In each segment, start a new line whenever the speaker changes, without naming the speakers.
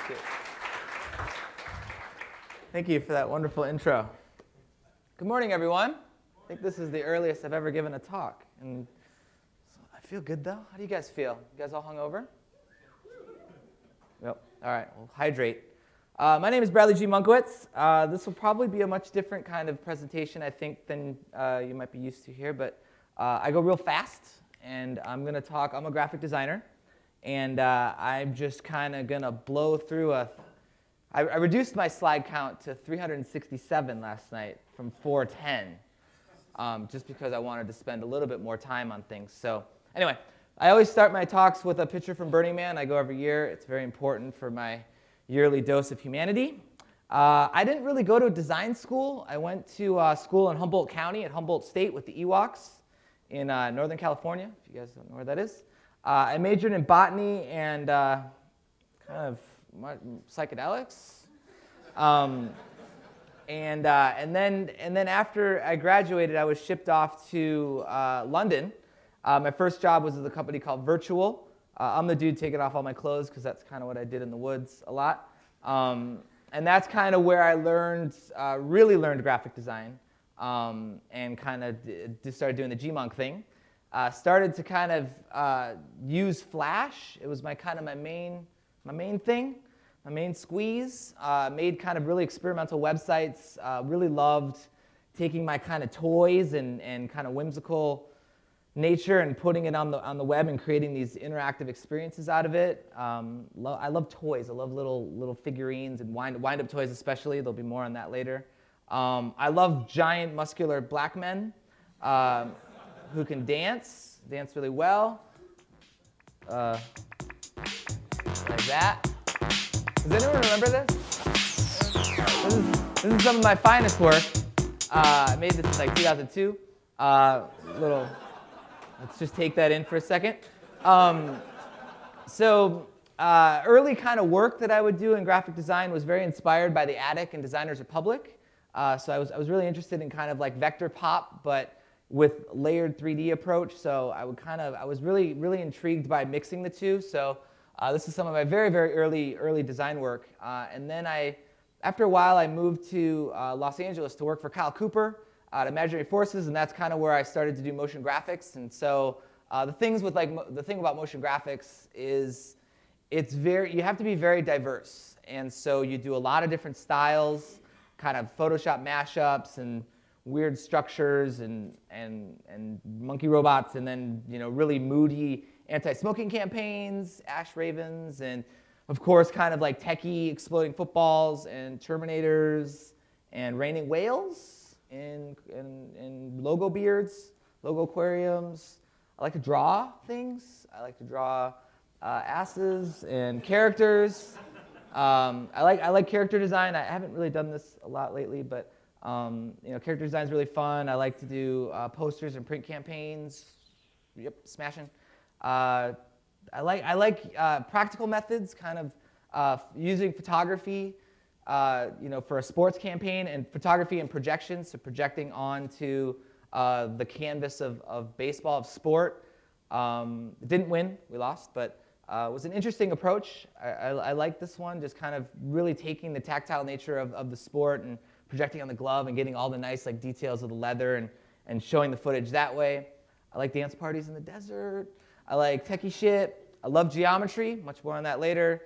you. Thank you for that wonderful intro. Good morning, everyone. I think this is the earliest I've ever given a talk. And so I feel good, though. How do you guys feel? You guys all hungover? Yep. All right. Well, hydrate. My name is Bradley G. Munkowitz. This will probably be a much different kind of presentation, I think, than you might be used to here. But I go real fast, and I'm going to talk. I'm a graphic designer, and I'm just kind of going to blow through I reduced my slide count to 367 last night from 410, just because I wanted to spend a little bit more time on things. So anyway, I always start my talks with a picture from Burning Man. I go every year. It's very important for my yearly dose of humanity. I didn't really go to a design school. I went to school in Humboldt County at Humboldt State with the Ewoks in Northern California, if you guys don't know where that is. I majored in botany and kind of psychedelics. And then after I graduated, I was shipped off to London. My first job was with a company called Virtual. I'm the dude taking off all my clothes because that's kind of what I did in the woods a lot. And that's kind of where I really learned graphic design, and kind of started doing the GMUNK thing. Started to kind of use Flash. It was my main thing, my main squeeze. Made kind of really experimental websites. Really loved taking my kind of toys and kind of whimsical nature and putting it on the web and creating these interactive experiences out of it. I love toys. I love little figurines and wind-up toys especially. There'll be more on that later. I love giant muscular black men who can dance really well. Like that. Does anyone remember this? This is some of my finest work. I made this in like 2002. Let's just take that in for a second. Early kind of work that I would do in graphic design was very inspired by The Attic and Designers Republic. So I was really interested in kind of like vector pop, but with layered 3D approach. So I was really, really intrigued by mixing the two. So this is some of my very, very early design work. And then after a while, I moved to Los Angeles to work for Kyle Cooper at Imaginary Forces, and that's kind of where I started to do motion graphics. And so the thing about motion graphics is you have to be very diverse. And so you do a lot of different styles, kind of Photoshop mashups and weird structures and monkey robots, and then really moody anti-smoking campaigns, ash ravens, and of course kind of like techie exploding footballs and Terminators and raining whales. And logo beards, logo aquariums. I like to draw things. I like to draw asses and characters. I like character design. I haven't really done this a lot lately, but character design is really fun. I like to do posters and print campaigns. Yep, smashing. I like practical methods, kind of using photography. For a sports campaign, and photography and projection, so projecting onto the canvas of baseball, of sport. Didn't win, we lost, but it was an interesting approach. I like this one, just kind of really taking the tactile nature of the sport and projecting on the glove and getting all the nice details of the leather and showing the footage that way. I like dance parties in the desert. I like techie shit. I love geometry, much more on that later.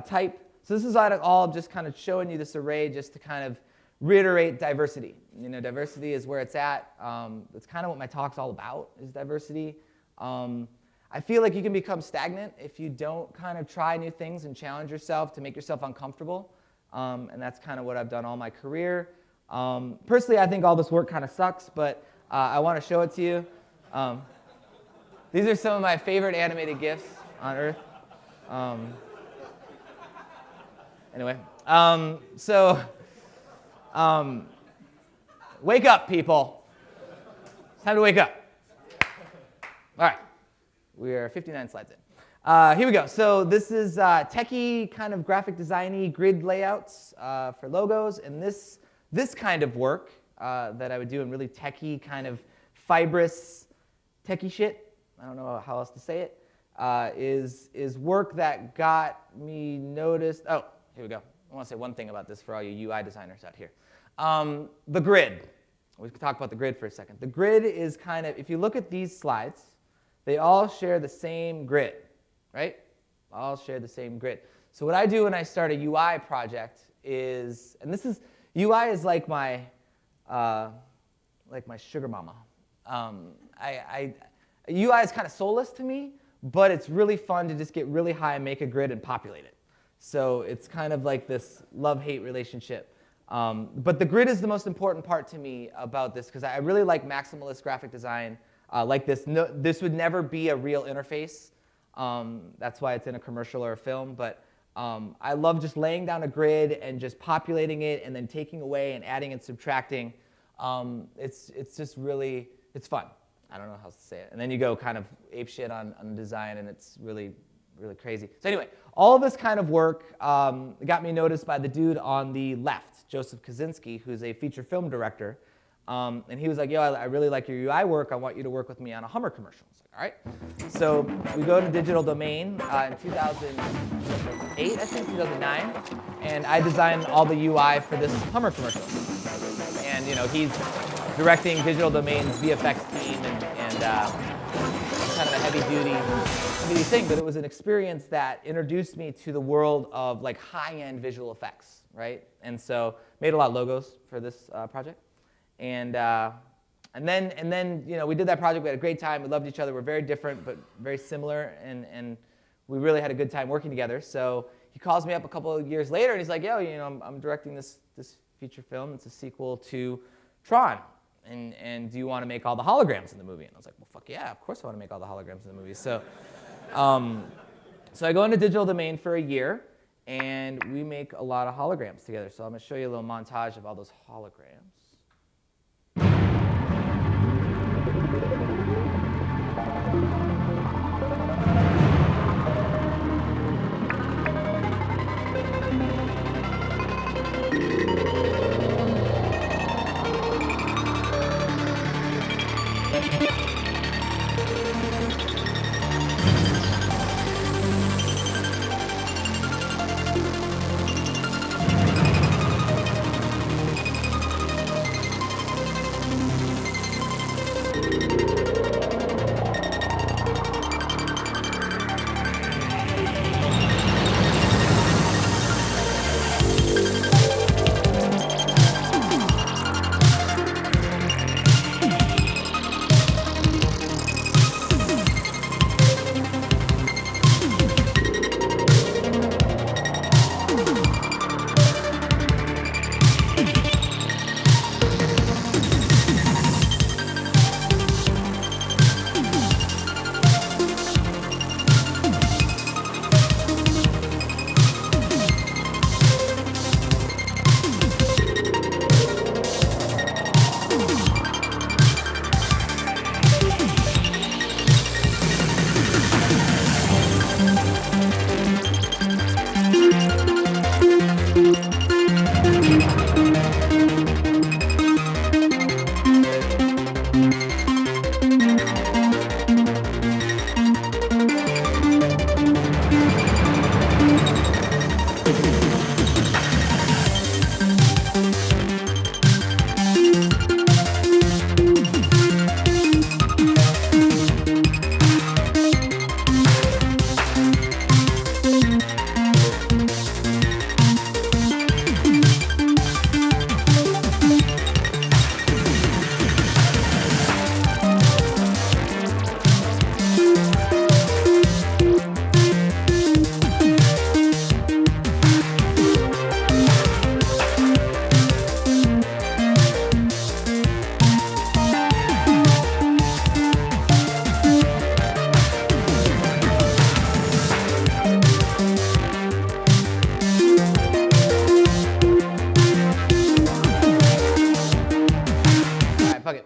Type. So this is all just kind of showing you this array just to kind of reiterate diversity. Diversity is where it's at. That's kind of what my talk's all about, is diversity. I feel like you can become stagnant if you don't kind of try new things and challenge yourself to make yourself uncomfortable. And that's kind of what I've done all my career. Personally, I think all this work kind of sucks, but I want to show it to you. These are some of my favorite animated GIFs on Earth. Anyway, wake up, people. It's time to wake up. All right, we are 59 slides in. Here we go. So this is techie kind of graphic design-y grid layouts for logos, and this kind of work that I would do in really techie kind of fibrous techie shit. I don't know how else to say it. Is work that got me noticed. Oh. here we go. I want to say one thing about this for all you UI designers out here. The grid. We can talk about the grid for a second. The grid is kind of, if you look at these slides, they all share the same grid, right? All share the same grid. So what I do when I start a UI project is, and this is, UI is like my sugar mama. UI is kind of soulless to me, but it's really fun to just get really high and make a grid and populate it. So it's kind of like this love-hate relationship. But the grid is the most important part to me about this because I really like maximalist graphic design like this. No, this would never be a real interface. That's why it's in a commercial or a film. But I love just laying down a grid and just populating it and then taking away and adding and subtracting. It's just really, it's fun. I don't know how to say it. And then you go kind of ape shit on design, and it's really, really crazy. So anyway, all of this kind of work got me noticed by the dude on the left, Joseph Kaczynski, who's a feature film director. And he was like, yo, I really like your UI work. I want you to work with me on a Hummer commercial. I was like, all right. So we go to Digital Domain in 2008, I think, 2009. And I designed all the UI for this Hummer commercial. And you know, he's directing Digital Domain's VFX team and kind of a heavy-duty thing. But it was an experience that introduced me to the world of like high-end visual effects, right? And so made a lot of logos for this project. And then you know, we did that project. We had a great time. We loved each other. We're very different, but very similar. And we really had a good time working together. So he calls me up a couple of years later, and he's like, yo, you know, I'm directing this feature film. It's a sequel to Tron. And do you want to make all the holograms in the movie? And I was like, well, fuck yeah, of course I want to make all the holograms in the movie. So, so I go into Digital Domain for a year, and we make a lot of holograms together. So I'm going to show you a little montage of all those holograms.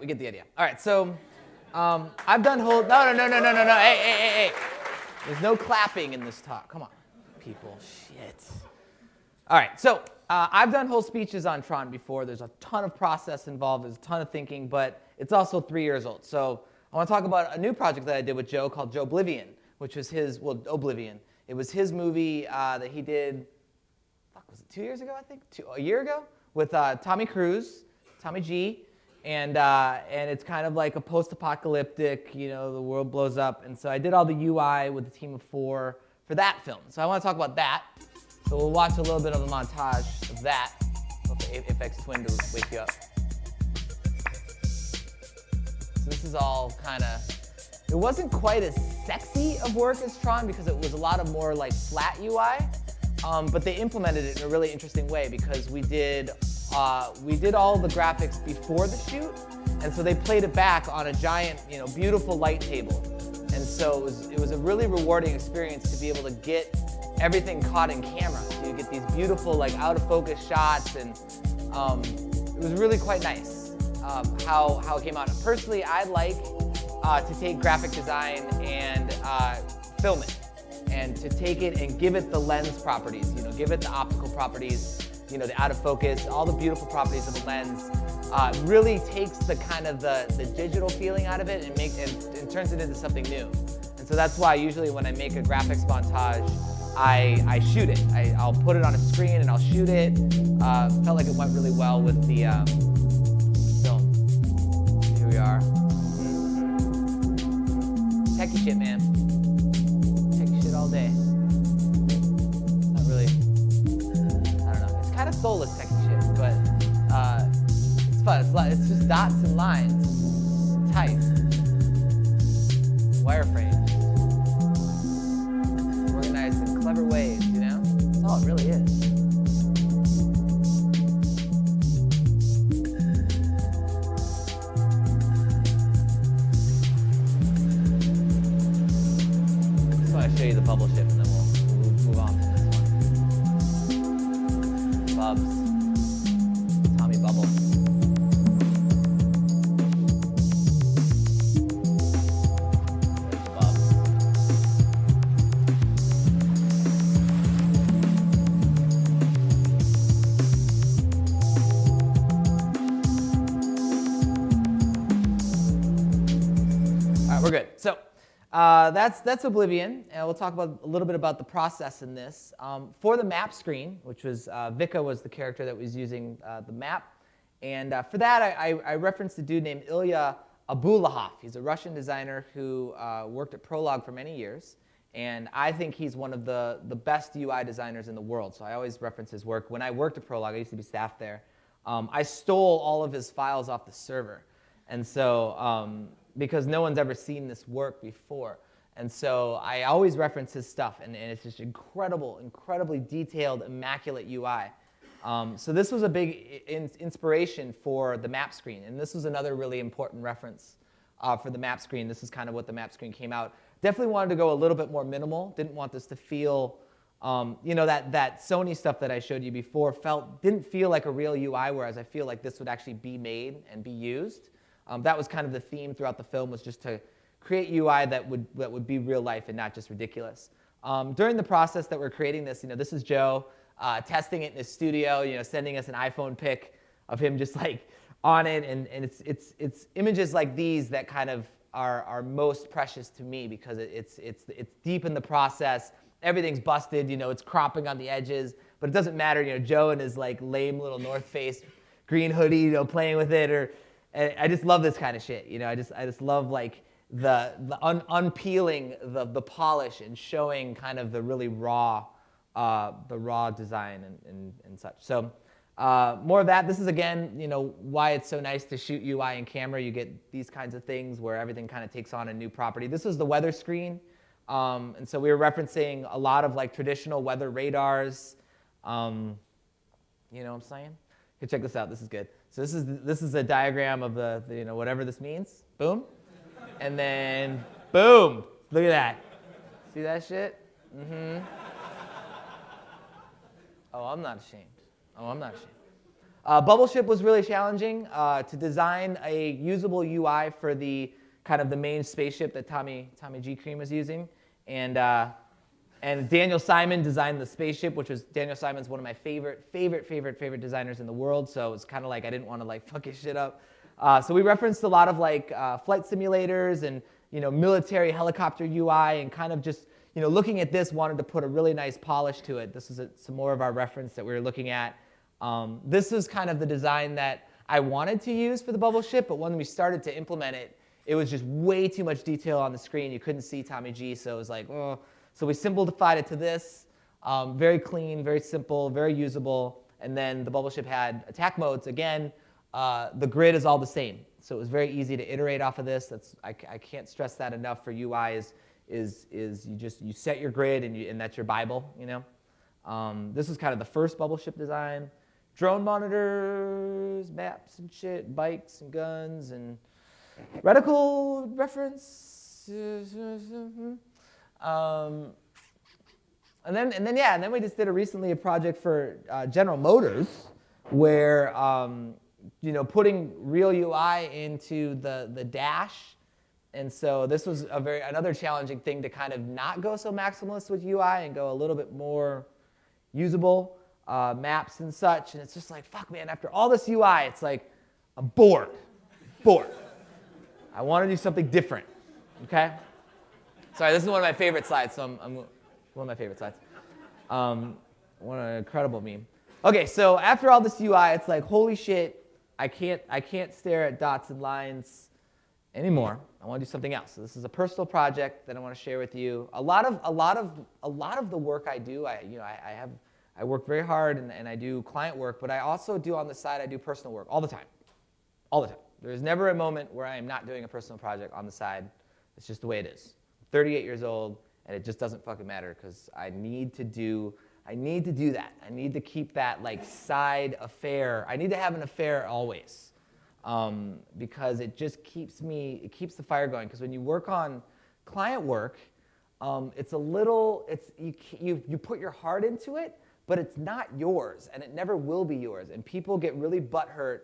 We get the idea. All right, so I've done whole, no, hey. There's no clapping in this talk. Come on, people, shit. All right, so I've done whole speeches on Tron before. There's a ton of process involved. There's a ton of thinking, but it's also 3 years old. So I want to talk about a new project that I did with Joe called Joe Oblivion, which was his, well, Oblivion. It was his movie that he did, fuck, was it 2 years ago, I think? A year ago? With Tommy Cruise, Tommy G. And it's kind of like a post-apocalyptic, the world blows up. And so I did all the UI with a team of 4 for that film. So I want to talk about that. So we'll watch a little bit of a montage of that. Okay, Apex Twin to wake you up. So this is all kind of, it wasn't quite as sexy of work as Tron because it was a lot of more like flat UI. But they implemented it in a really interesting way because we did all the graphics before the shoot, and so they played it back on a giant, beautiful light table. And so it was a really rewarding experience to be able to get everything caught in camera. So you get these beautiful, like out of focus shots, and it was really quite nice how it came out. Personally, I like to take graphic design and film it, and to take it and give it the lens properties, give it the optical properties, the out of focus, all the beautiful properties of the lens. Really takes the kind of the digital feeling out of it and turns it into something new. And so that's why usually when I make a graphics montage, I shoot it. I'll put it on a screen and I'll shoot it. Felt like it went really well with the film. Here we are. Techie shit, man. Techie shit all day. Not really, I don't know. It's kind of soulless techie shit, but it's fun. It's just dots and lines, type, wireframes, organized in clever ways, That's all it really is. Show you the bubble ship, and then we'll move on from this one. Bubs. Tommy Bubble. There's Bubs. All right, we're good. So. That's Oblivion, and we'll talk about a little bit about the process in this. For the map screen, which was Vika was the character that was using the map, and for that I referenced a dude named Ilya Abulahov. He's a Russian designer who worked at Prolog for many years, and I think he's one of the best UI designers in the world. So I always reference his work. When I worked at Prolog, I used to be staff there. I stole all of his files off the server, and so. Because no one's ever seen this work before. And so I always reference his stuff, and it's just incredibly detailed, immaculate UI. So this was a big inspiration for the map screen, and this was another really important reference for the map screen. This is kind of what the map screen came out. Definitely wanted to go a little bit more minimal. Didn't want this to feel, that Sony stuff that I showed you before didn't feel like a real UI, whereas I feel like this would actually be made and be used. That was kind of the theme throughout the film, was just to create UI that would be real life and not just ridiculous. During the process that we're creating this, this is Joe testing it in his studio, sending us an iPhone pic of him just like on it, and it's images like these that kind of are most precious to me because it's deep in the process. Everything's busted, it's cropping on the edges, but it doesn't matter. Joe and his like lame little North Face green hoodie, playing with it, or I just love this kind of shit. I just love like the unpeeling the polish and showing kind of the really raw design and such. So more of that. This is again, why it's so nice to shoot UI in camera. You get these kinds of things where everything kind of takes on a new property. This is the weather screen, and so we were referencing a lot of like traditional weather radars. You know what I'm saying? Here, check this out. This is good. So this is a diagram of the whatever this means. Boom, and then boom. Look at that. See that shit? Mm-hmm. Oh, I'm not ashamed. Bubble Ship was really challenging to design a usable UI for the kind of the main spaceship that Tommy G. Cream was using, and Daniel Simon designed the spaceship, which was Daniel Simon's one of my favorite designers in the world. So it's kind of like I didn't want to like fuck his shit up. So we referenced a lot of like flight simulators and military helicopter UI and kind of just looking at this, wanted to put a really nice polish to it. This is some more of our reference that we were looking at. This is kind of the design that I wanted to use for the bubble ship, but when we started to implement it, it was just way too much detail on the screen. You couldn't see Tommy G, so it was like, oh. So we simplified it to this. Very clean, very simple, very usable. And then the bubble ship had attack modes. Again, the grid is all the same. So it was very easy to iterate off of this. I can't stress that enough for UI is you set your grid and that's your Bible, This is kind of the first bubble ship design. Drone monitors, maps and shit, bikes and guns and reticle reference. And then we just did recently a project for General Motors where putting real UI into the dash. And so this was another challenging thing to kind of not go so maximalist with UI and go a little bit more usable, maps and such. And it's just like, fuck, man, after all this UI, it's like, I'm bored. I want to do something different, okay? Sorry, this is one of my favorite slides, so I'm one of my favorite slides. What an incredible meme. Okay, so after all this UI, it's like, holy shit, I can't stare at dots and lines anymore. I want to do something else. So this is a personal project that I want to share with you. A lot of the work I do, I work very hard and I do client work, but I also do on the side, I do personal work all the time. All the time. There's never a moment where I am not doing a personal project on the side. It's just the way it is. I'm 38 years old, and it just doesn't fucking matter because I need to do that. I need to keep that like side affair. I need to have an affair always because it just keeps the fire going. Because when you work on client work, you put your heart into it, but it's not yours, and it never will be yours. And people get really butthurt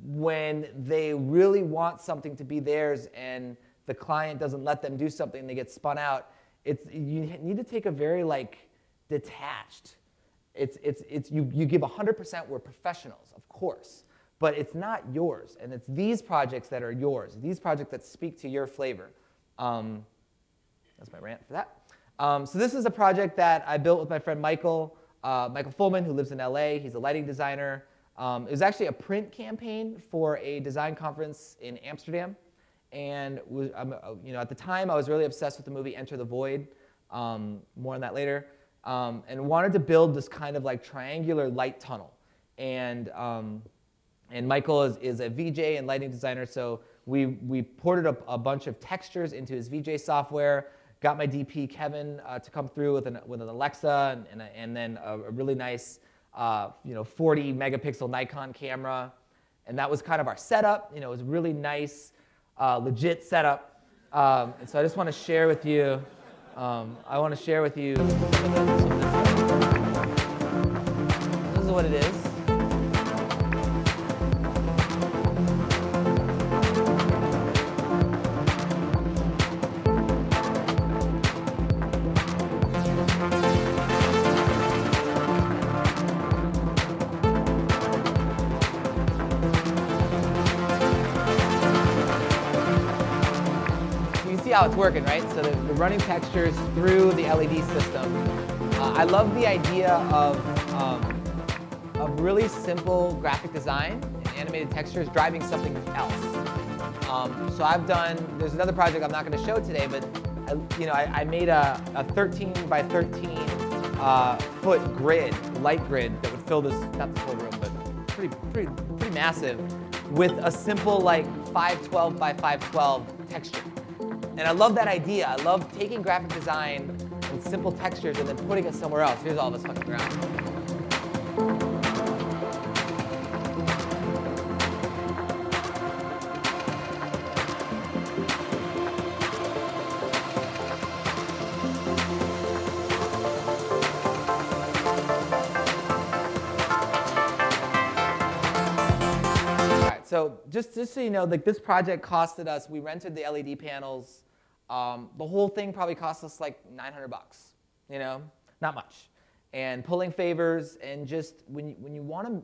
when they really want something to be theirs and the client doesn't let them do something and they get spun out. You need to take a very detached. You give 100%. We're professionals, of course, but it's not yours, and it's these projects that are yours. These projects that speak to your flavor. That's my rant for that. So this is a project that I built with my friend Michael Fullman, who lives in LA. He's a lighting designer. It was actually a print campaign for a design conference in Amsterdam. And at the time, I was really obsessed with the movie Enter the Void. More on that later. And wanted to build this kind of triangular light tunnel. And Michael is a VJ and lighting designer, so we ported a bunch of textures into his VJ software. Got my DP Kevin to come through with an Alexa and then a really nice 40 megapixel Nikon camera, and that was kind of our setup. It was really nice. Legit setup, and so I just want to share with you. This is what it is. How it's working, right? So the running textures through the LED system. I love the idea of really simple graphic design and animated textures driving something else. So there's another project I'm not going to show today, but I made a 13 by 13 foot grid, light grid that would fill this, not the whole room, but pretty massive, with a simple 512 by 512 texture. And I love that idea. I love taking graphic design and simple textures and then putting it somewhere else. Here's all this fucking ground. So just so you know, this project costed us, we rented the LED panels. The whole thing probably cost us $900, not much. And pulling favors and just when you want to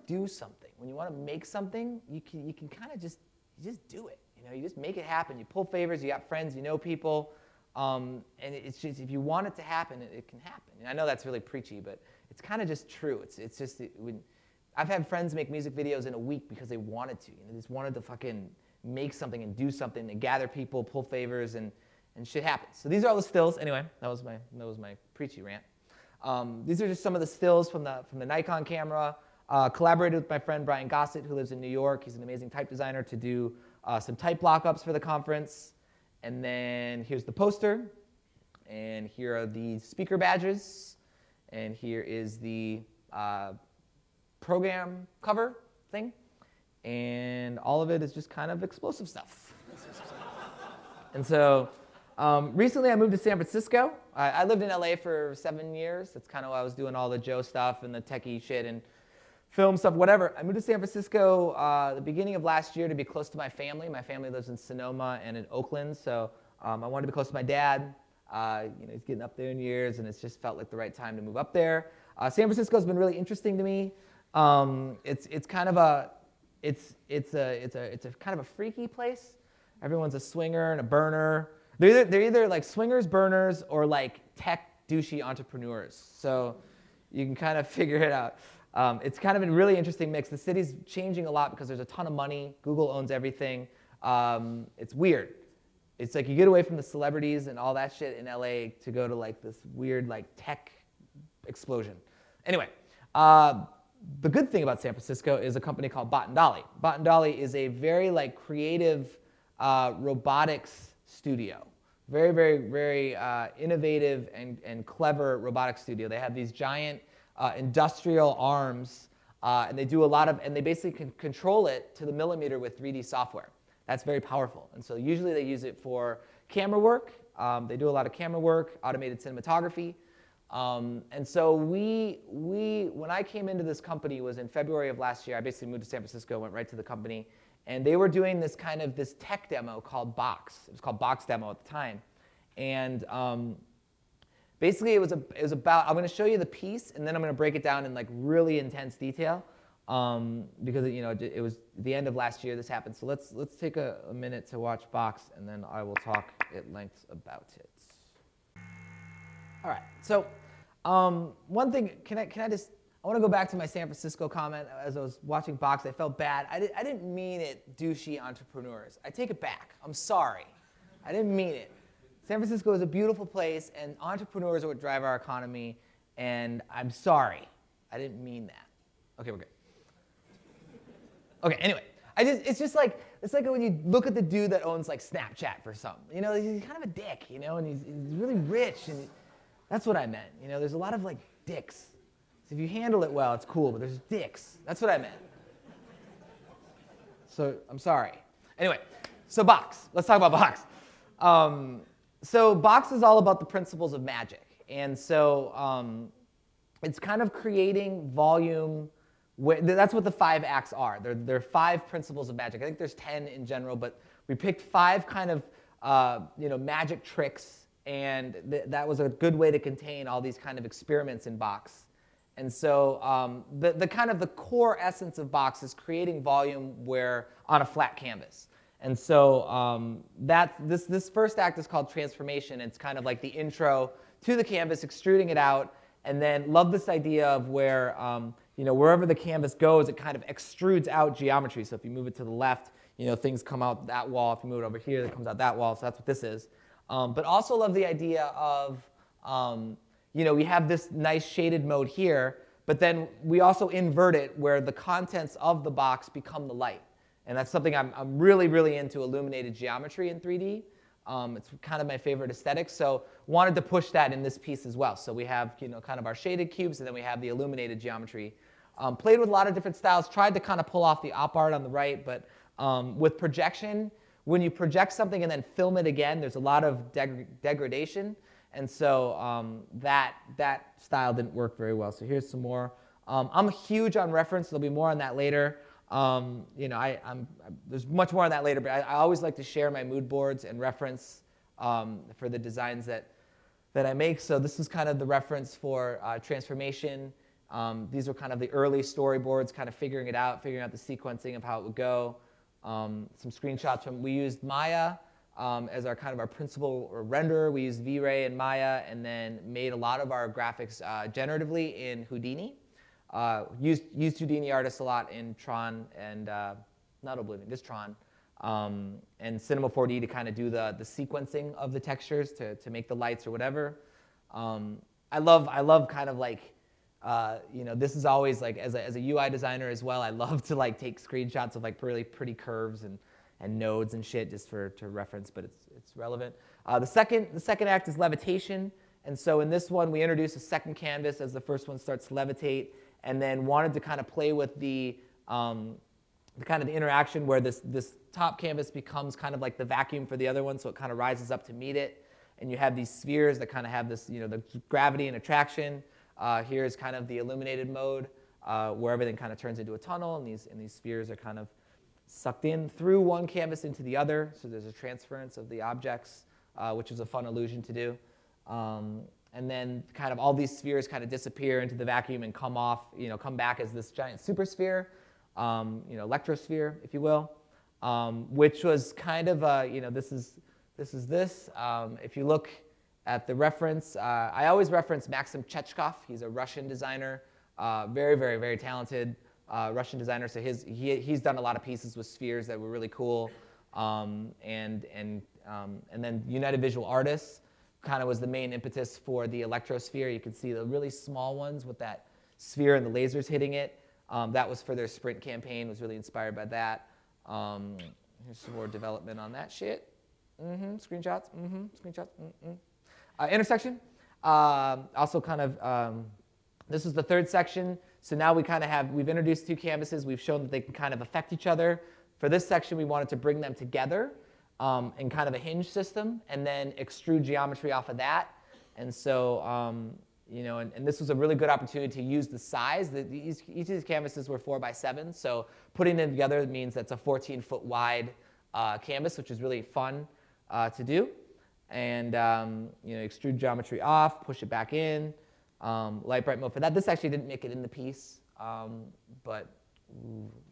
do something, when you want to make something, you can kind of just do it. You just make it happen. You pull favors. You got friends. You know people. And it's just, if you want it to happen, it can happen. And I know that's really preachy, but it's kind of just true. It's just, I've had friends make music videos in a week because they wanted to. They just wanted to fucking make something and do something and gather people, pull favors, and shit happens. So these are all the stills. Anyway, that was my preachy rant. These are just some of the stills from the Nikon camera. Collaborated with my friend Brian Gossett, who lives in New York. He's an amazing type designer, to do some type lockups for the conference. And then here's the poster. And here are the speaker badges. And here is the program cover thing. And all of it is just kind of explosive stuff. And so recently I moved to San Francisco. I lived in LA for 7 years. That's kind of why I was doing all the Joe stuff and the techie shit and film stuff, whatever. I moved to San Francisco the beginning of last year to be close to my family. My family lives in Sonoma and in Oakland, so I wanted to be close to my dad. He's getting up there in years, and it's just felt like the right time to move up there. San Francisco's been really interesting to me. It's kind of a kind of a freaky place. Everyone's a swinger and a burner. They're either like swingers, burners, or like tech douchey entrepreneurs. So you can kind of figure it out. It's kind of a really interesting mix. The city's changing a lot because there's a ton of money. Google owns everything. It's weird. It's like you get away from the celebrities and all that shit in LA to go to like this weird like tech explosion. Anyway, the good thing about San Francisco is a company called Bot and Dolly. Bot and Dolly is a very like creative robotics studio. Very, very, very innovative and clever robotics studio. They have these giant industrial arms, and they do a lot of, and they basically can control it to the millimeter with 3D software. That's very powerful. And so usually they use it for camera work. They do a lot of camera work, automated cinematography. And so when I came into this company, it was in February of last year. I basically moved to San Francisco, went right to the company, and they were doing this kind of this tech demo called Box. It was called Box Demo at the time. And basically it was about, I'm going to show you the piece, and then I'm going to break it down in like really intense detail, because it was the end of last year this happened. So let's take a minute to watch Box, and then I will talk at length about it. All right. So one thing, I want to go back to my San Francisco comment. As I was watching Box, I felt bad. I didn't mean it, douchey entrepreneurs. I take it back. I'm sorry. I didn't mean it. San Francisco is a beautiful place, and entrepreneurs are what drive our economy, and I'm sorry. I didn't mean that. Okay, we're good. Okay, anyway. It's like when you look at the dude that owns like Snapchat for something. He's kind of a dick, and he's really rich, and that's what I meant. There's a lot of like dicks. So if you handle it well, it's cool, but there's dicks. That's what I meant. So I'm sorry. Anyway, so Box. Let's talk about Box. So Box is all about the principles of magic. And so it's kind of creating volume. That's what the 5 acts are. There are 5 principles of magic. I think there's 10 in general, but we picked 5 kind of magic tricks, and that was a good way to contain all these kind of experiments in Box. And so the kind of the core essence of Box is creating volume on a flat canvas. And so this first act is called transformation. It's kind of like the intro to the canvas, extruding it out, and then love this idea of where wherever the canvas goes, it kind of extrudes out geometry. So if you move it to the left, things come out that wall. If you move it over here, it comes out that wall. So that's what this is. But also love the idea of we have this nice shaded mode here, but then we also invert it where the contents of the box become the light. And that's something I'm really, really into, illuminated geometry in 3D. It's kind of my favorite aesthetic, so wanted to push that in this piece as well. So we have kind of our shaded cubes, and then we have the illuminated geometry. Played with a lot of different styles, tried to kind of pull off the op art on the right, but with projection, when you project something and then film it again, there's a lot of degradation. And so that style didn't work very well. So here's some more. I'm huge on reference. There'll be more on that later. There's much more on that later, but I always like to share my mood boards and reference for the designs that I make. So this is kind of the reference for transformation. These were kind of the early storyboards, kind of figuring out the sequencing of how it would go. Some screenshots we used Maya as our kind of our principal renderer. We used V-Ray and Maya, and then made a lot of our graphics generatively in Houdini. Used Houdini artists a lot in Tron and not Oblivion, just Tron, and Cinema 4D to kind of do the sequencing of the textures to make the lights or whatever. I love kind of like, this is always like, as a UI designer as well, I love to like take screenshots of like really pretty curves and nodes and shit just to reference, but it's relevant. The second act is levitation, and so in this one we introduce a second canvas as the first one starts to levitate, and then wanted to kind of play with the kind of the interaction where this top canvas becomes kind of like the vacuum for the other one, so it kind of rises up to meet it. And you have these spheres that kind of have this, the gravity and attraction. Here's kind of the illuminated mode, where everything kind of turns into a tunnel, and these spheres are kind of sucked in through one canvas into the other. So there's a transference of the objects, which is a fun illusion to do. And then kind of all these spheres kind of disappear into the vacuum and come back as this giant supersphere, electrosphere, if you will, which was kind of, this is this. If you look at the reference, I always reference Maxim Chechkov. He's a Russian designer, very, very, very talented Russian designer. So he's done a lot of pieces with spheres that were really cool. And then United Visual Artists kind of was the main impetus for the electrosphere. You can see the really small ones with that sphere and the lasers hitting it. That was for their sprint campaign. Was really inspired by that. Here's some more development on that shit. Screenshots. Screenshots. Intersection. Also kind of, this is the third section. So now we've introduced two canvases. We've shown that they can kind of affect each other. For this section, we wanted to bring them together in kind of a hinge system, and then extrude geometry off of that. And so, and this was a really good opportunity to use the size. Each of these canvases were 4x7. So putting them together means that's a 14-foot wide canvas, which is really fun to do. And extrude geometry off, push it back in, light bright mode for that. This actually didn't make it in the piece, but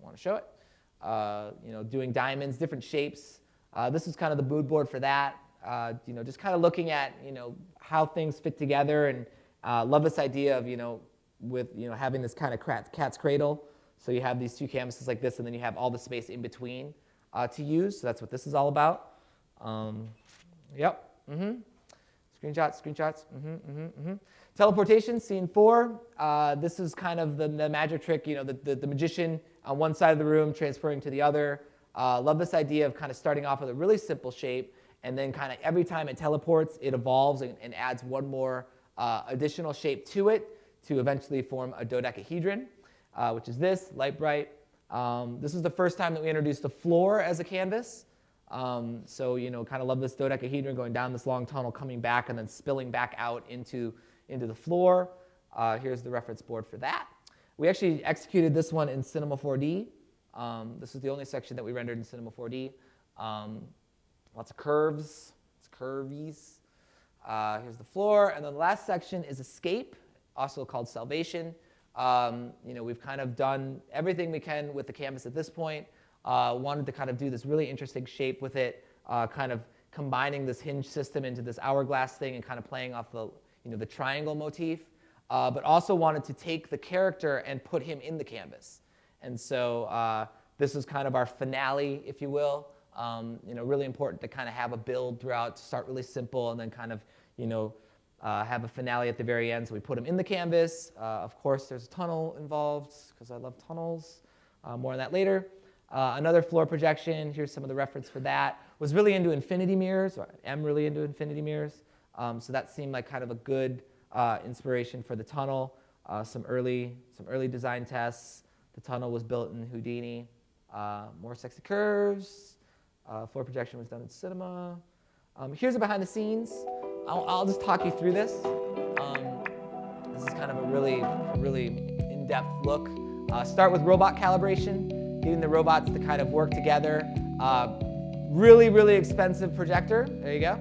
want to show it. Doing diamonds, different shapes. This is kind of the mood board for that. Just kind of looking at how things fit together, and love this idea of with having this kind of cat's cradle. So you have these two canvases like this, and then you have all the space in between to use. So that's what this is all about. Yep. Screenshots. Teleportation, scene 4. This is kind of the magic trick, the magician on one side of the room transferring to the other. Love this idea of kind of starting off with a really simple shape, and then kind of every time it teleports, it evolves and adds one more additional shape to it to eventually form a dodecahedron, which is this, light bright. This is the first time that we introduced the floor as a canvas. So kind of love this dodecahedron going down this long tunnel, coming back, and then spilling back out into the floor. Here's the reference board for that. We actually executed this one in Cinema 4D. This is the only section that we rendered in Cinema 4D. Lots of curves. It's curvies. Here's the floor, and then the last section is escape, also called salvation. We've kind of done everything we can with the canvas at this point. Wanted to kind of do this really interesting shape with it, kind of combining this hinge system into this hourglass thing and kind of playing off the triangle motif, but also wanted to take the character and put him in the canvas. And so this is kind of our finale, if you will. Really important to kind of have a build throughout, to start really simple, and then kind of have a finale at the very end. So we put him in the canvas. Of course, there's a tunnel involved because I love tunnels. More on that later. Another floor projection, here's some of the reference for that. Was really into infinity mirrors, or am really into infinity mirrors. So that seemed like kind of a good inspiration for the tunnel. Some early design tests. The tunnel was built in Houdini. More sexy curves. Floor projection was done in cinema. Here's a behind the scenes. I'll just talk you through this. This is kind of a really in-depth look. Start with robot calibration. Getting the robots to kind of work together. Really expensive projector. There you go.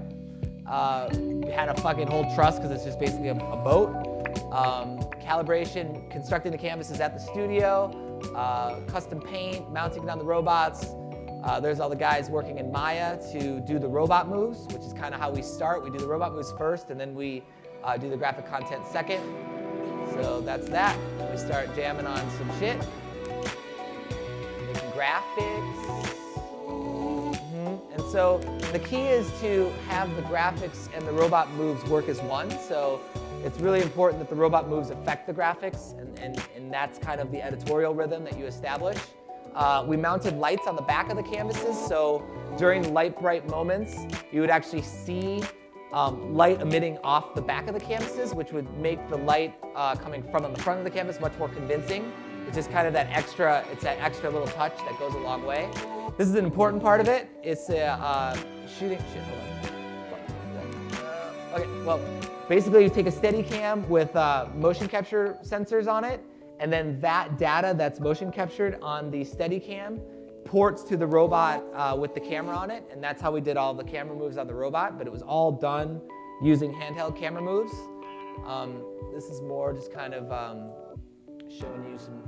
Had a fucking whole truss because it's just basically a boat. Calibration, constructing the canvases at the studio. Custom paint, mounting it on the robots. There's all the guys working in Maya to do the robot moves, which is kind of how we start. We do the robot moves first, and then we do the graphic content second. So that's that. We start jamming on some shit. Making graphics. And so the key is to have the graphics and the robot moves work as one. So it's really important that the robot moves affect the graphics, and that's kind of the editorial rhythm that you establish. We mounted lights on the back of the canvases, so during light bright moments, you would actually see light emitting off the back of the canvases, which would make the light coming from on the front of the canvas much more convincing. It's just kind of that extra little touch that goes a long way. This is an important part of it. It's shooting. Okay, well, basically you take a Steadicam with motion capture sensors on it, and then that data that's motion captured on the Steadicam ports to the robot with the camera on it, and that's how we did all the camera moves on the robot, but it was all done using handheld camera moves. This is more just kind of showing you some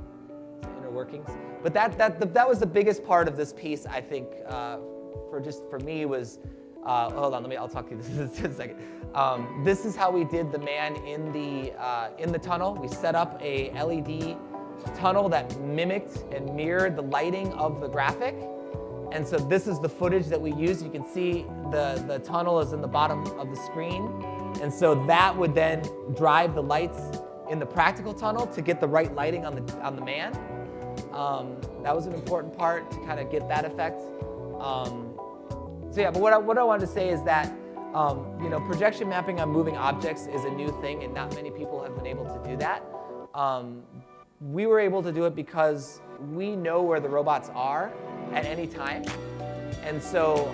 inner workings. But that was the biggest part of this piece, I think, for me was, hold on, I'll talk to you this in a second. This is how we did the man in the tunnel. We set up a LED tunnel that mimicked and mirrored the lighting of the graphic. And so this is the footage that we used. You can see the tunnel is in the bottom of the screen. And so that would then drive the lights in the practical tunnel to get the right lighting on the man. That was an important part to kind of get that effect. So yeah, but what I wanted to say is that projection mapping on moving objects is a new thing, and not many people have been able to do that. We were able to do it because we know where the robots are at any time. And so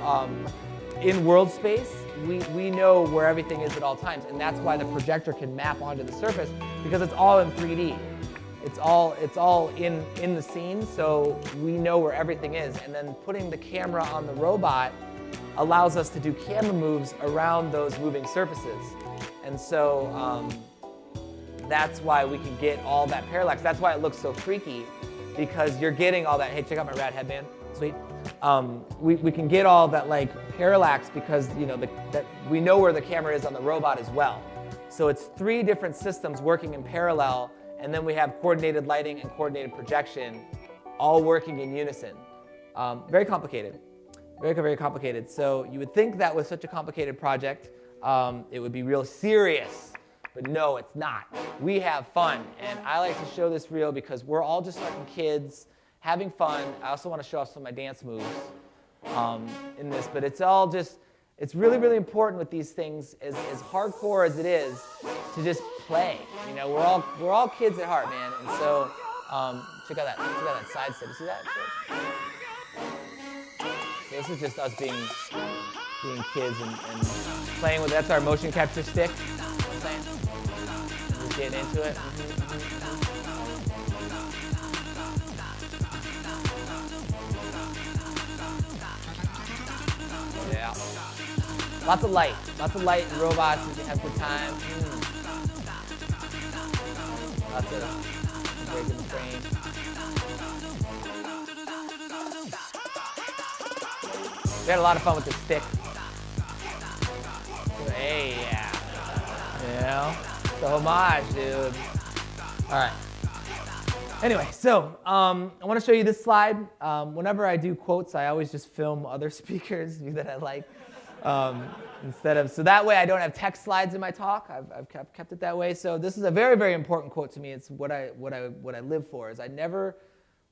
in world space, we know where everything is at all times. And that's why the projector can map onto the surface, because it's all in 3D. It's all in the scene, so we know where everything is. And then putting the camera on the robot allows us to do camera moves around those moving surfaces. And so that's why we can get all that parallax. That's why it looks so freaky, because you're getting all that. Hey, check out my rad headband. Sweet. We can get all that like parallax because that we know where the camera is on the robot as well. So it's 3 different systems working in parallel, and then we have coordinated lighting and coordinated projection, all working in unison. Very complicated. Very, very complicated. So you would think that with such a complicated project, it would be real serious. But no, it's not. We have fun, and I like to show this reel because we're all just fucking kids having fun. I also want to show off some of my dance moves in this, but it's all just, it's really, really important with these things, as hardcore as it is, to just play. We're all kids at heart, man. And so check out that side step. You see that? Okay, this is just us being kids and playing with. That's our motion capture stick. Just getting into it. Yeah. Lots of light and robots. You can have a good time. Lots of breaking the frame. We had a lot of fun with the stick. Hey, yeah. It's a homage, dude. All right. Anyway, so I want to show you this slide. Whenever I do quotes, I always just film other speakers that I like. So that way I don't have text slides in my talk. I've kept it that way. So this is a very, very important quote to me. It's what I live for. Is I never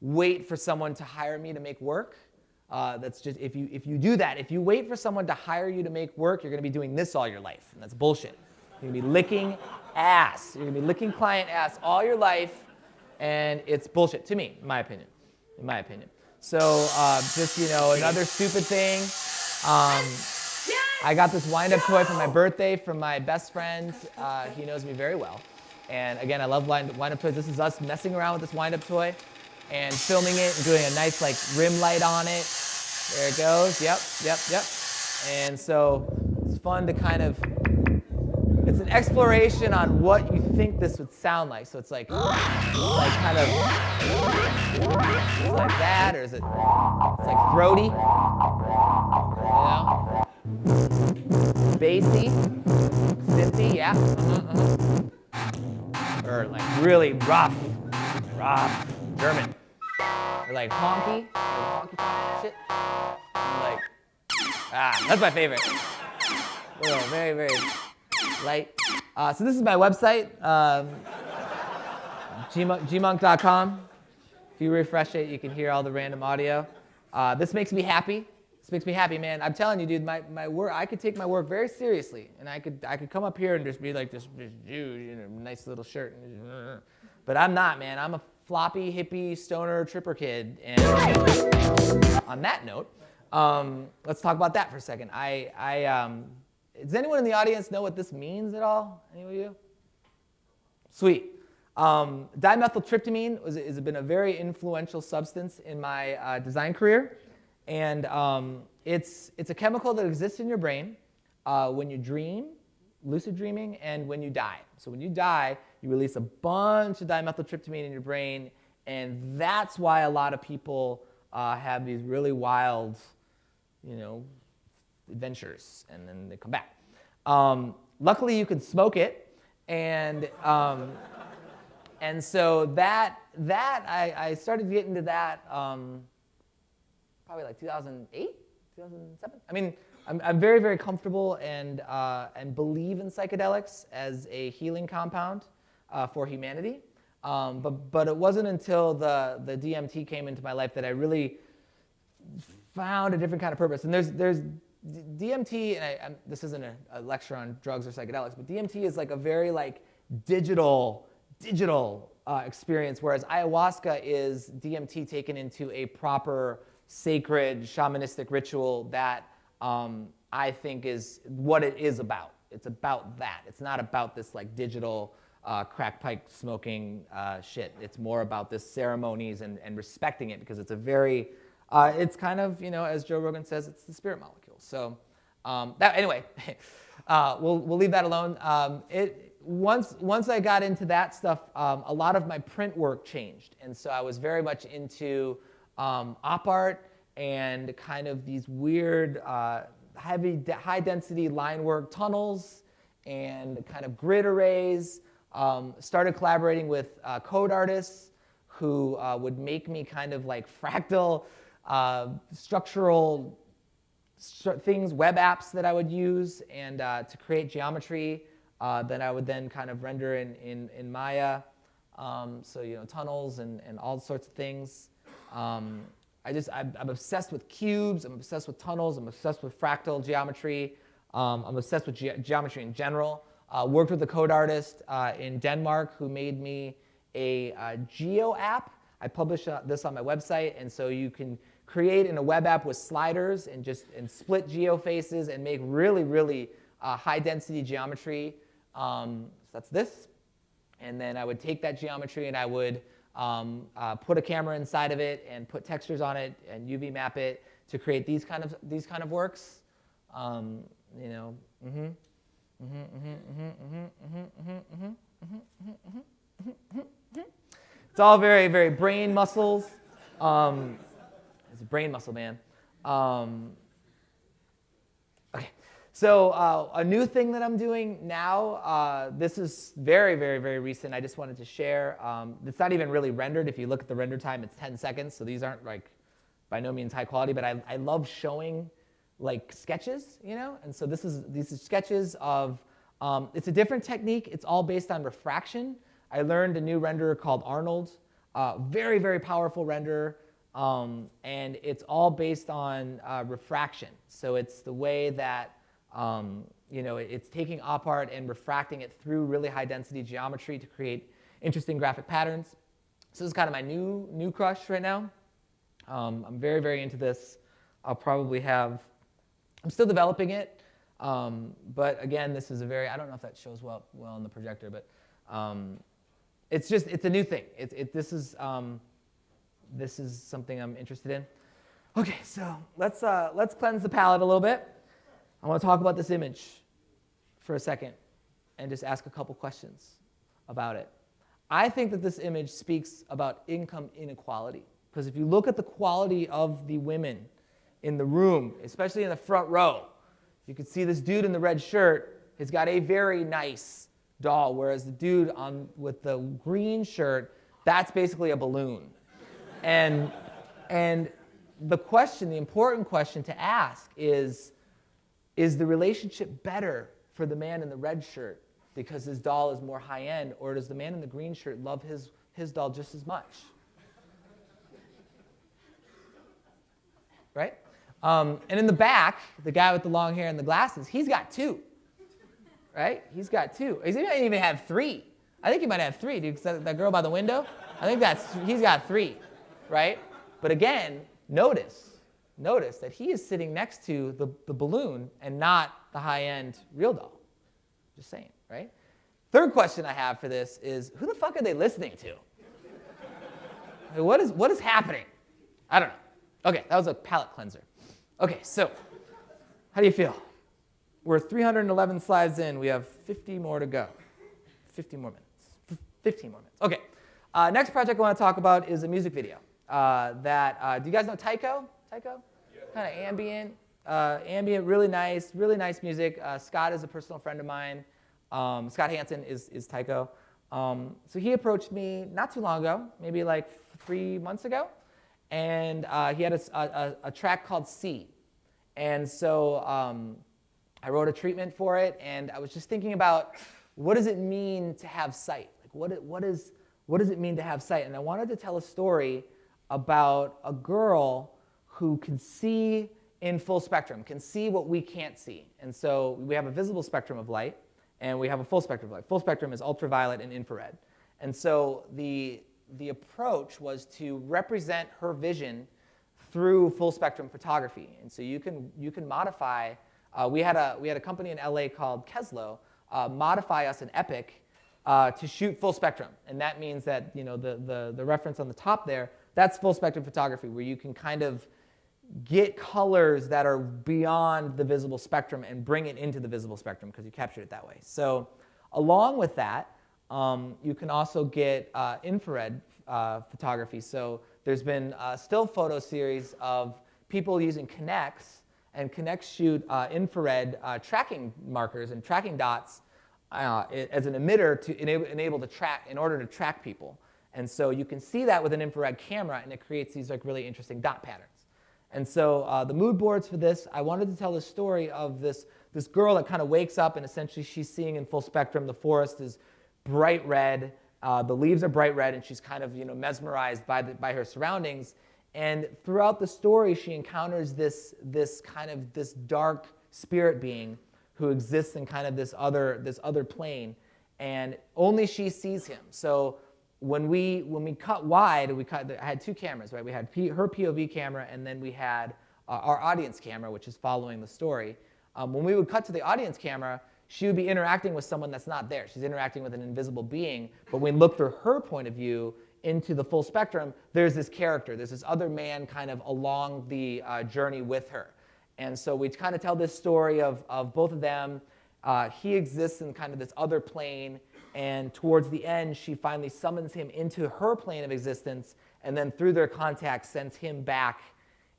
wait for someone to hire me to make work. That's just, if you do that, if you wait for someone to hire you to make work, you're going to be doing this all your life, and that's bullshit. You're going to be licking ass. You're going to be licking client ass all your life, and it's bullshit to me, in my opinion. So just another stupid thing. I got this wind-up toy for my birthday from my best friend. He knows me very well, and again, I love wind-up toys. This is us messing around with this wind-up toy and filming it and doing a nice like rim light on it. There it goes. Yep. And so it's fun to kind of, it's an exploration on what you think this would sound like. So it's like kind of like that, or is it? It's like throaty, you know? Bassy, zippy, yeah. Or like really rough German. Or like honky shit. Like, that's my favorite. Very, very light. So this is my website, GMUNK.com. If you refresh it, you can hear all the random audio. This makes me happy. This makes me happy, man. I'm telling you, dude, my work, I could take my work very seriously, and I could come up here and just be like this dude, you know, nice little shirt. But I'm not, man. I'm a floppy, hippie, stoner, tripper kid. And on that note, let's talk about that for a second. Does anyone in the audience know what this means at all? Any of you? Sweet. Dimethyltryptamine has been a very influential substance in my design career. And it's a chemical that exists in your brain when you dream, lucid dreaming, and when you die. So when you die, you release a bunch of dimethyltryptamine in your brain, and that's why a lot of people have these really wild, you know, adventures, and then they come back. Luckily, you can smoke it, and so that I started getting into that probably like 2008, 2007. I mean, I'm very, very comfortable and believe in psychedelics as a healing compound for humanity. But it wasn't until the DMT came into my life that I really found a different kind of purpose. And there's DMT, and this isn't a lecture on drugs or psychedelics, but DMT is like a very like digital experience, whereas ayahuasca is DMT taken into a proper sacred shamanistic ritual that I think is what it is about. It's about that. It's not about this like digital crack pipe smoking shit. It's more about this ceremonies and respecting it, because it's a very, it's kind of, you know, as Joe Rogan says, it's the spirit molecule. So anyway, we'll leave that alone. Once I got into that stuff, a lot of my print work changed, and so I was very much into op art and kind of these weird high density line work, tunnels, and kind of grid arrays. Started collaborating with code artists who would make me kind of like fractal structural things, web apps that I would use, and to create geometry that I would then kind of render in Maya. So, you know, tunnels and all sorts of things. I'm obsessed with cubes. I'm obsessed with tunnels. I'm obsessed with fractal geometry. I'm obsessed with geometry in general. Worked with a code artist in Denmark who made me a geo app. I published this on my website, and so you can create in a web app with sliders and split geo faces and make really, really high density geometry. So that's this. And then I would take that geometry and I would put a camera inside of it and put textures on it and UV map it to create these kind of works. You know. It's all very, very brain muscles. It's a brain muscle, man. Okay, so a new thing that I'm doing now, this is very, very, very recent. I just wanted to share. It's not even really rendered. If you look at the render time, it's 10 seconds. So these aren't like by no means high quality, but I love showing like sketches, you know? And so these are sketches of, it's a different technique. It's all based on refraction. I learned a new renderer called Arnold. Very, very powerful renderer. And it's all based on refraction. So it's the way that, you know, it's taking op art and refracting it through really high density geometry to create interesting graphic patterns. So this is kind of my new crush right now. I'm very, very into this. I'll probably have, I'm still developing it. But again, this is a very, I don't know if that shows well on the projector, but it's a new thing. This is something I'm interested in. Okay, so let's cleanse the palette a little bit. I want to talk about this image for a second and just ask a couple questions about it. I think that this image speaks about income inequality. Because if you look at the quality of the women in the room, especially in the front row, you can see this dude in the red shirt has got a very nice doll, whereas the dude with the green shirt, that's basically a balloon. And the important question to ask is the relationship better for the man in the red shirt because his doll is more high-end, or does the man in the green shirt love his doll just as much? Right? And in the back, the guy with the long hair and the glasses, he's got two. Right? He's got two. He might even have three. I think he might have three, dude, because that girl by the window, I think he's got three. Right? But again, notice that he is sitting next to the balloon and not the high-end real doll. Just saying, right? Third question I have for this is, who the fuck are they listening to? What is happening? I don't know. Okay, that was a palate cleanser. Okay, so how do you feel? We're 311 slides in. We have 50 more to go. 50 more minutes. 15 more minutes. Okay, next project I want to talk about is a music video. Do you guys know Tycho? Tycho? Yeah. Kind of ambient, really nice music. Scott is a personal friend of mine. Scott Hansen is Tycho. So he approached me not too long ago, maybe like 3 months ago, and he had a track called C. And so I wrote a treatment for it, and I was just thinking about what does it mean to have sight? Like what does it mean to have sight? And I wanted to tell a story about a girl who can see in full spectrum, can see what we can't see. And so we have a visible spectrum of light, and we have a full spectrum of light. Full spectrum is ultraviolet and infrared. And so the approach was to represent her vision through full spectrum photography. And so you can modify. We had a company in LA called Keslo modify us an Epic to shoot full spectrum, and that means that the reference on the top there, that's full spectrum photography, where you can kind of get colors that are beyond the visible spectrum and bring it into the visible spectrum because you captured it that way. So along with that, you can also get infrared photography. So there's been a still photo series of people using Kinects, and Kinects shoot infrared tracking markers and tracking dots as an emitter to enable to track, in order to track people. And so you can see that with an infrared camera, and it creates these like really interesting dot patterns. And so the mood boards for this, I wanted to tell the story of this girl that kind of wakes up, and essentially she's seeing in full spectrum. The forest is bright red, the leaves are bright red, and she's kind of mesmerized by her surroundings. And throughout the story, she encounters this dark spirit being who exists in kind of this other plane, and only she sees him. So when we cut wide, I had two cameras, right? We had her POV camera, and then we had our audience camera, which is following the story. When we would cut to the audience camera, she would be interacting with someone that's not there. She's interacting with an invisible being. But when we look through her point of view into the full spectrum, there's this character. There's this other man kind of along the journey with her. And so we kind of tell this story of both of them. He exists in kind of this other plane, and towards the end, she finally summons him into her plane of existence, and then through their contact sends him back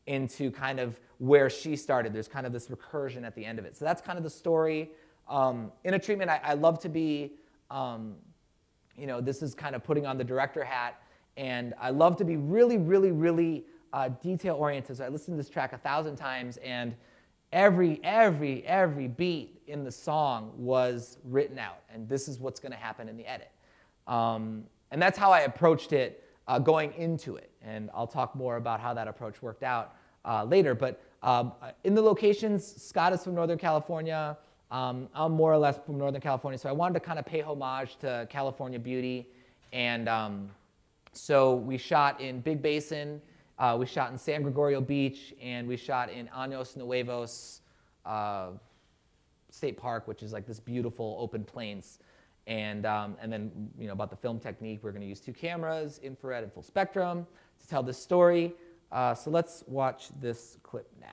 into kind of where she started. There's kind of this recursion at the end of it. So that's kind of the story. In a treatment, I love to be, this is kind of putting on the director hat, and I love to be really, really, really detail-oriented. So I listened to this track 1,000 times, and every beat in the song was written out, and this is what's going to happen in the edit. And that's how I approached it going into it, and I'll talk more about how that approach worked out later. But in the locations, Scott is from Northern California. I'm more or less from Northern California, so I wanted to kind of pay homage to California beauty. And so we shot in Big Basin, we shot in San Gregorio Beach, and we shot in Años Nuevos State Park, which is like this beautiful open plains. And then about the film technique, we're going to use two cameras, infrared and full spectrum, to tell this story. So let's watch this clip now.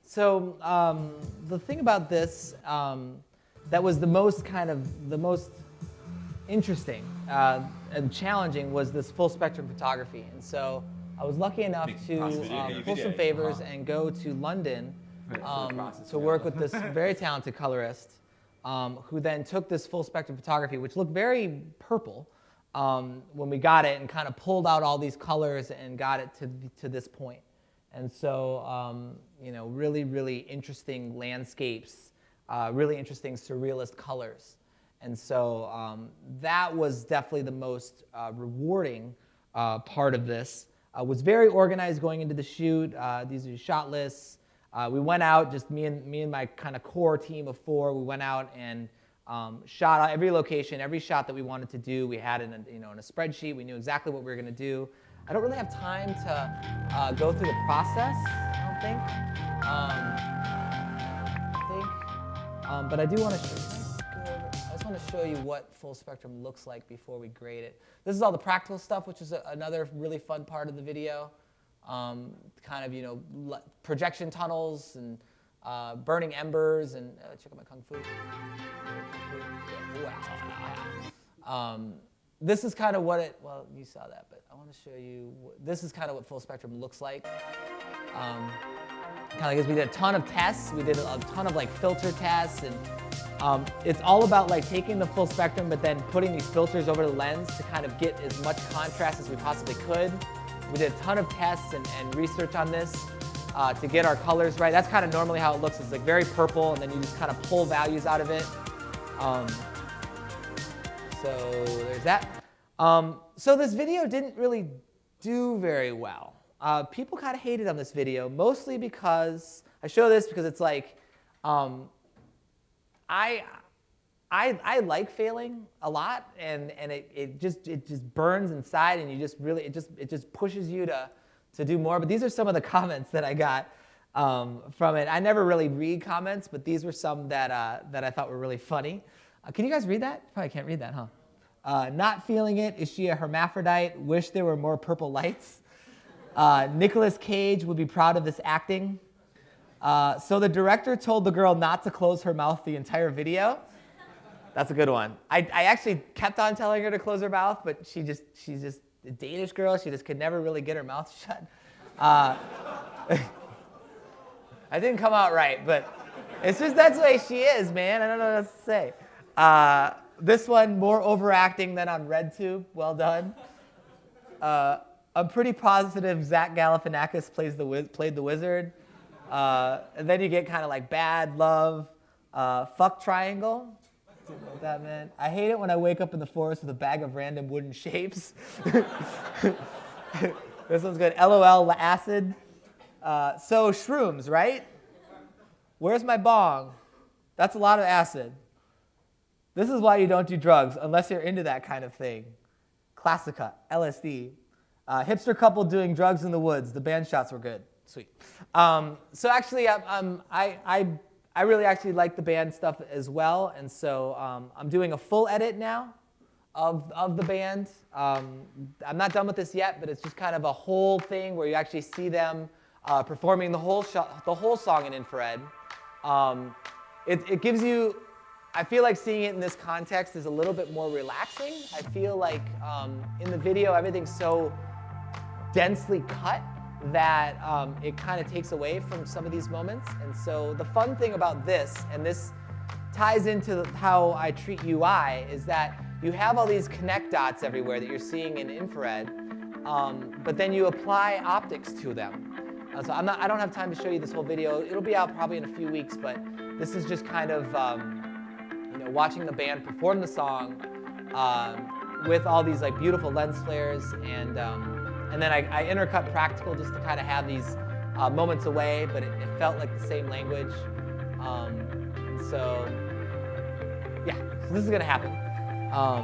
So the thing about this that was the most interesting and challenging was this full spectrum photography. And so I was lucky enough to pull some favors and go to London to work with this very talented colorist who then took this full spectrum photography, which looked very purple when we got it, and kind of pulled out all these colors and got it to this point. And so, really, really interesting landscapes, really interesting surrealist colors. And so that was definitely the most rewarding part of this. Was very organized going into the shoot. These are shot lists. We went out, just me and my kind of core team of 4. We went out and shot out every location, every shot that we wanted to do. We had it in a spreadsheet. We knew exactly what we were going to do. I don't really have time to go through the process, I don't think. But I do want to show you. I just want to show you what full spectrum looks like before we grade it. This is all the practical stuff, which is another really fun part of the video. Projection tunnels and burning embers, and check out my kung fu. Wow. This is kind of what you saw that, but I want to show you, this is kind of what full spectrum looks like. Kind of like we did a ton of tests. We did a ton of filter tests, and it's all about taking the full spectrum, but then putting these filters over the lens to kind of get as much contrast as we possibly could. We did a ton of tests and research on this to get our colors right. That's kind of normally how it looks. It's very purple, and then you just kind of pull values out of it. So there's that. So this video didn't really do very well. People kind of hated on this video, mostly because I show this because it's I like failing a lot, and it just burns inside, and it just pushes you to do more. But these are some of the comments that I got from it. I never really read comments, but these were some that I thought were really funny. Can you guys read that? Probably can't read that, huh? Not feeling it. Is she a hermaphrodite? Wish there were more purple lights. Nicolas Cage would be proud of this acting. So the director told the girl not to close her mouth the entire video. That's a good one. I actually kept on telling her to close her mouth, but she's just a Danish girl. She just could never really get her mouth shut. I didn't come out right, but it's just that's the way she is, man. I don't know what else to say. This one, more overacting than on RedTube. Well done. I'm pretty positive Zach Galifianakis played the wizard. And then you get kind of bad love, fuck triangle. Didn't know what that meant. I hate it when I wake up in the forest with a bag of random wooden shapes. This one's good. LOL acid. So shrooms, right? Where's my bong? That's a lot of acid. This is why you don't do drugs unless you're into that kind of thing. Classica, LSD. Hipster couple doing drugs in the woods. The band shots were good. Sweet. So actually, I really actually like the band stuff as well, and so I'm doing a full edit now of the band. I'm not done with this yet, but it's just kind of a whole thing where you actually see them performing the whole song in infrared. It gives you. I feel like seeing it in this context is a little bit more relaxing. I feel like in the video everything's so densely cut that it kind of takes away from some of these moments. And so the fun thing about this, and this ties into how I treat UI, is that you have all these connect dots everywhere that you're seeing in infrared, but then you apply optics to them. So I don't have time to show you this whole video. It'll be out probably in a few weeks, but this is just kind of watching the band perform the song with all these beautiful lens flares, and then I intercut practical just to kind of have these moments away, but it felt like the same language. And so, yeah, so this is gonna happen. I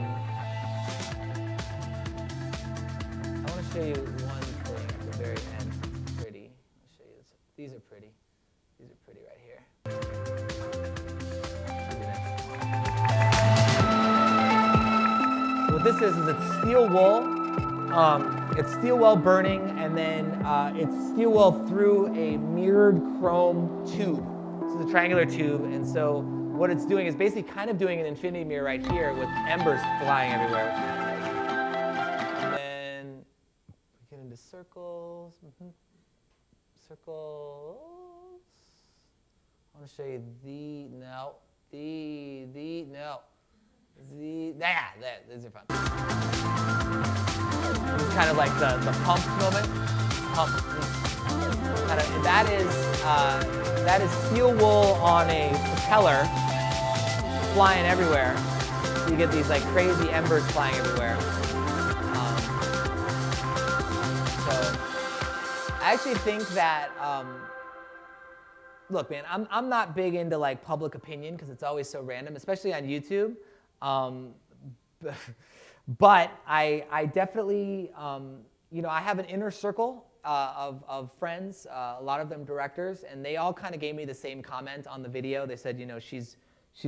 want to show you one thing at the very end. It's pretty. I'll show you this. These are pretty. These are pretty right here. What this is it's steel wool. It's steel well burning, and then it's steel well through a mirrored chrome tube. This is a triangular tube, and so what it's doing is basically kind of doing an infinity mirror right here with embers flying everywhere. And then we get into circles. Circles. I want to show you no. These are fun. This is kind of like the pump moment. Pump. Kind of, that is steel wool on a propeller flying everywhere. So you get these like crazy embers flying everywhere. So I actually think that, look, man, I'm not big into like public opinion because it's always so random, especially on YouTube. But I definitely, I have an inner circle of friends, a lot of them directors, and they all kind of gave me the same comment on the video. They said, she's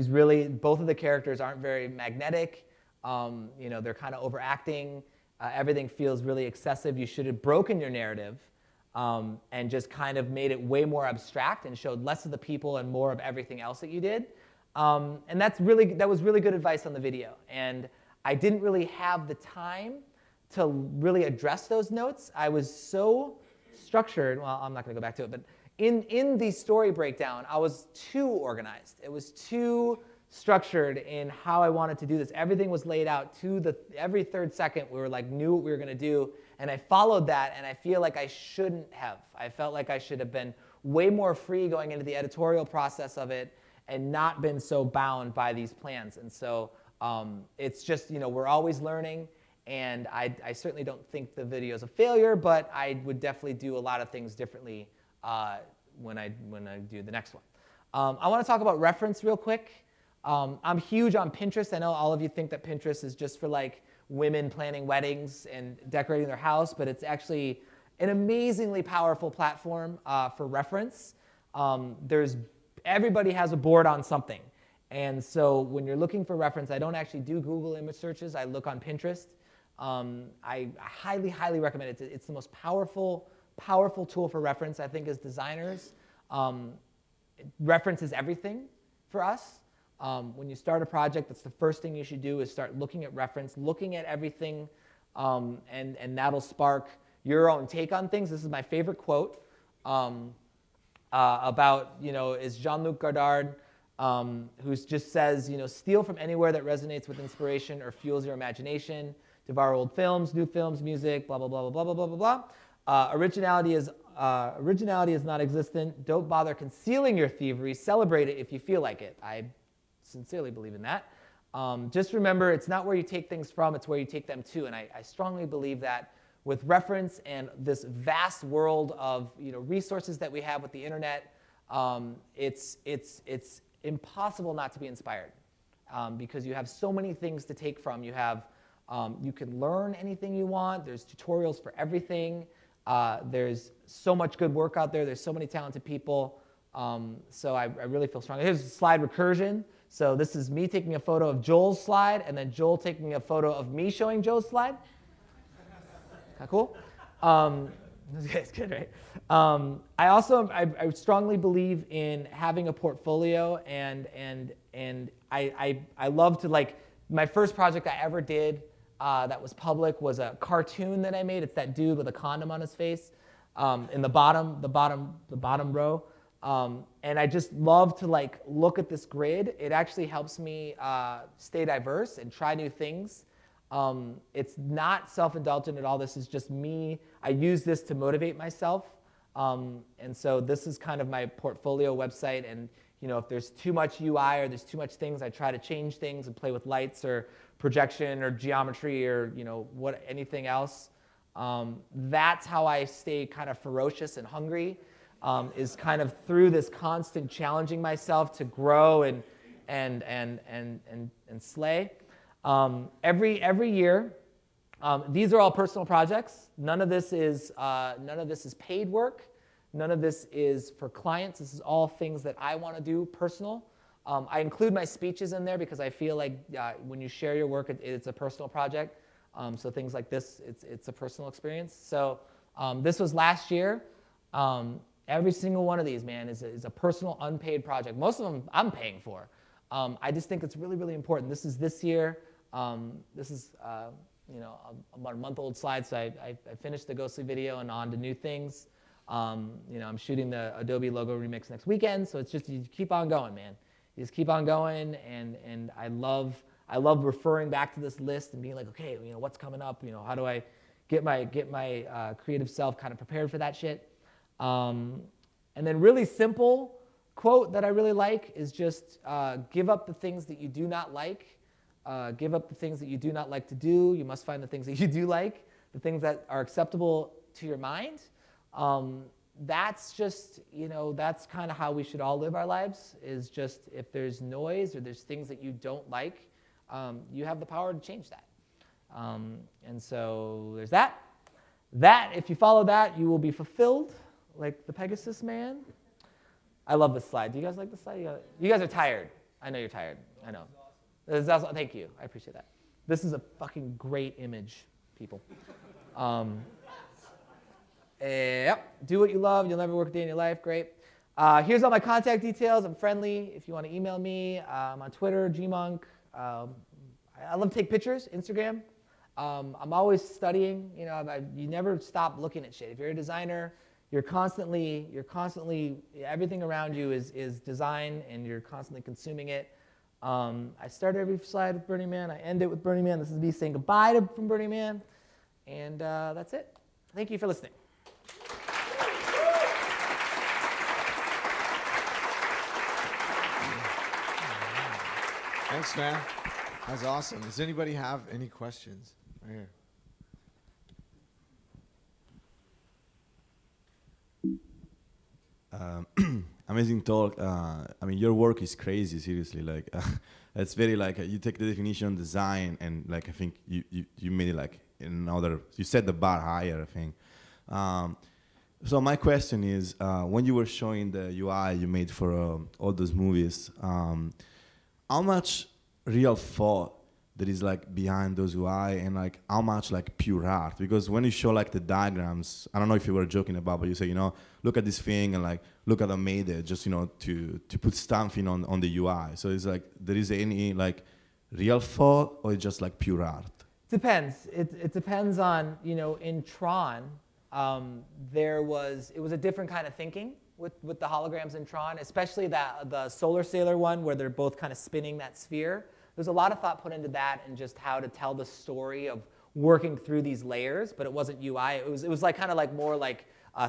really, both of the characters aren't very magnetic. They're kind of overacting. Everything feels really excessive. You should have broken your narrative and just kind of made it way more abstract and showed less of the people and more of everything else that you did. And that was really good advice on the video. And I didn't really have the time to really address those notes. I was so structured. Well, I'm not going to go back to it, but in the story breakdown, I was too organized. It was too structured in how I wanted to do this. Everything was laid out to every third second. We were like knew what we were going to do, and I followed that. And I feel like I shouldn't have. I felt like I should have been way more free going into the editorial process of it, and not been so bound by these plans. And so it's just, we're always learning, and I certainly don't think the video is a failure, but I would definitely do a lot of things differently when I do the next one. I want to talk about reference real quick. I'm huge on Pinterest. I know all of you think that Pinterest is just for like women planning weddings and decorating their house, but it's actually an amazingly powerful platform for reference. Everybody has a board on something. And so when you're looking for reference, I don't actually do Google image searches. I look on Pinterest. I highly, highly recommend it. It's the most powerful tool for reference, I think, as designers. Reference is everything for us. When you start a project, that's the first thing you should do is start looking at reference, looking at everything, and that'll spark your own take on things. This is my favorite quote. About, is Jean-Luc Godard, who just says, steal from anywhere that resonates with inspiration or fuels your imagination. Devour old films, new films, music, blah, blah, blah, blah, blah, blah, blah, blah. Originality is not existent. Don't bother concealing your thievery. Celebrate it if you feel like it. I sincerely believe in that. Just remember, it's not where you take things from, it's where you take them to. And I strongly believe that with reference and this vast world of resources that we have with the internet, it's impossible not to be inspired because you have so many things to take from. You can learn anything you want. There's tutorials for everything. There's so much good work out there. There's so many talented people. So I really feel strong. Here's slide recursion. So this is me taking a photo of Joel's slide, and then Joel taking a photo of me showing Joel's slide. Kind of cool. It's good, right? I strongly believe in having a portfolio, and I love to, like, my first project I ever did that was public was a cartoon that I made. It's that dude with a condom on his face in the bottom row. And I just love to like look at this grid. It actually helps me stay diverse and try new things. It's not self-indulgent at all. This is just me. I use this to motivate myself. And so this is kind of my portfolio website. And if there's too much UI or there's too much things, I try to change things and play with lights or projection or geometry or anything else. That's how I stay kind of ferocious and hungry. Is kind of through this constant challenging myself to grow and slay. Every year, these are all personal projects. None of this is paid work. None of this is for clients. This is all things that I want to do personal. I include my speeches in there because I feel like when you share your work, it's a personal project. So things like this, it's a personal experience. So this was last year. Every single one of these, man, is a personal unpaid project. Most of them I'm paying for. I just think it's really, really important. This is this year. This is about a month-old slide, so I finished the Ghostly video and on to new things. I'm shooting the Adobe logo remix next weekend, so it's just you keep on going, man. You just keep on going, and I love referring back to this list and being like, okay, what's coming up? How do I get my creative self kind of prepared for that shit? And then really simple quote that I really like is just give up the things that you do not like. Give up the things that you do not like to do. You must find the things that you do like, the things that are acceptable to your mind. That's just, that's kind of how we should all live our lives, is just if there's noise or there's things that you don't like, you have the power to change that. And so there's that. If you follow that, you will be fulfilled like the Pegasus man. I love this slide. Do you guys like this slide? You guys are tired. I know you're tired. I know. Thank you. I appreciate that. This is a fucking great image, people. Yep. Do what you love. You'll never work a day in your life. Great. Here's all my contact details. I'm friendly. If you want to email me, I'm on Twitter, GMUNK. I love to take pictures, Instagram. I'm always studying. You never stop looking at shit. If you're a designer, you're constantly everything around you is design, and you're constantly consuming it. I start every slide with Burning Man. I end it with Burning Man. This is me saying goodbye from Burning Man. And that's it. Thank you for listening.
Thanks, man. That's awesome. Does anybody have any questions? Right
here. Amazing talk. Your work is crazy, seriously. Like, it's very like, you take the definition of design and like, I think you made it like another, you set the bar higher, I think. So my question is, when you were showing the UI you made for all those movies, how much real thought there is like behind those UI, and like how much like pure art? Because when you show like the diagrams, I don't know if you were joking about, but you say, look at this thing and like look at I made it just to put something on the UI. So it's like, there is any like real thought, or it's just like pure art?
Depends. It depends on, in Tron, it was a different kind of thinking with the holograms in Tron, especially the Solar Sailor one where they're both kind of spinning that sphere. There's a lot of thought put into that and just how to tell the story of working through these layers, but it wasn't UI. It was like kind of like more like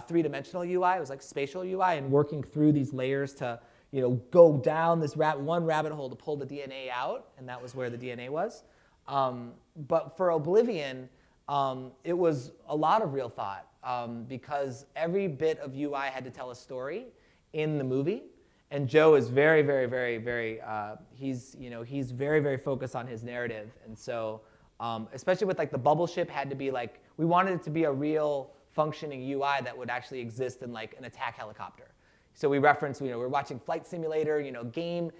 three-dimensional UI. It was like spatial UI and working through these layers to go down this one rabbit hole to pull the DNA out, and that was where the DNA was. But for Oblivion, it was a lot of real thought because every bit of UI had to tell a story in the movie. And Joe is very, very, very, very, he's very, very focused on his narrative. And so, especially with like the bubble ship had to be like, we wanted it to be a real functioning UI that would actually exist in like an attack helicopter. So we reference, we're watching Flight Simulator, game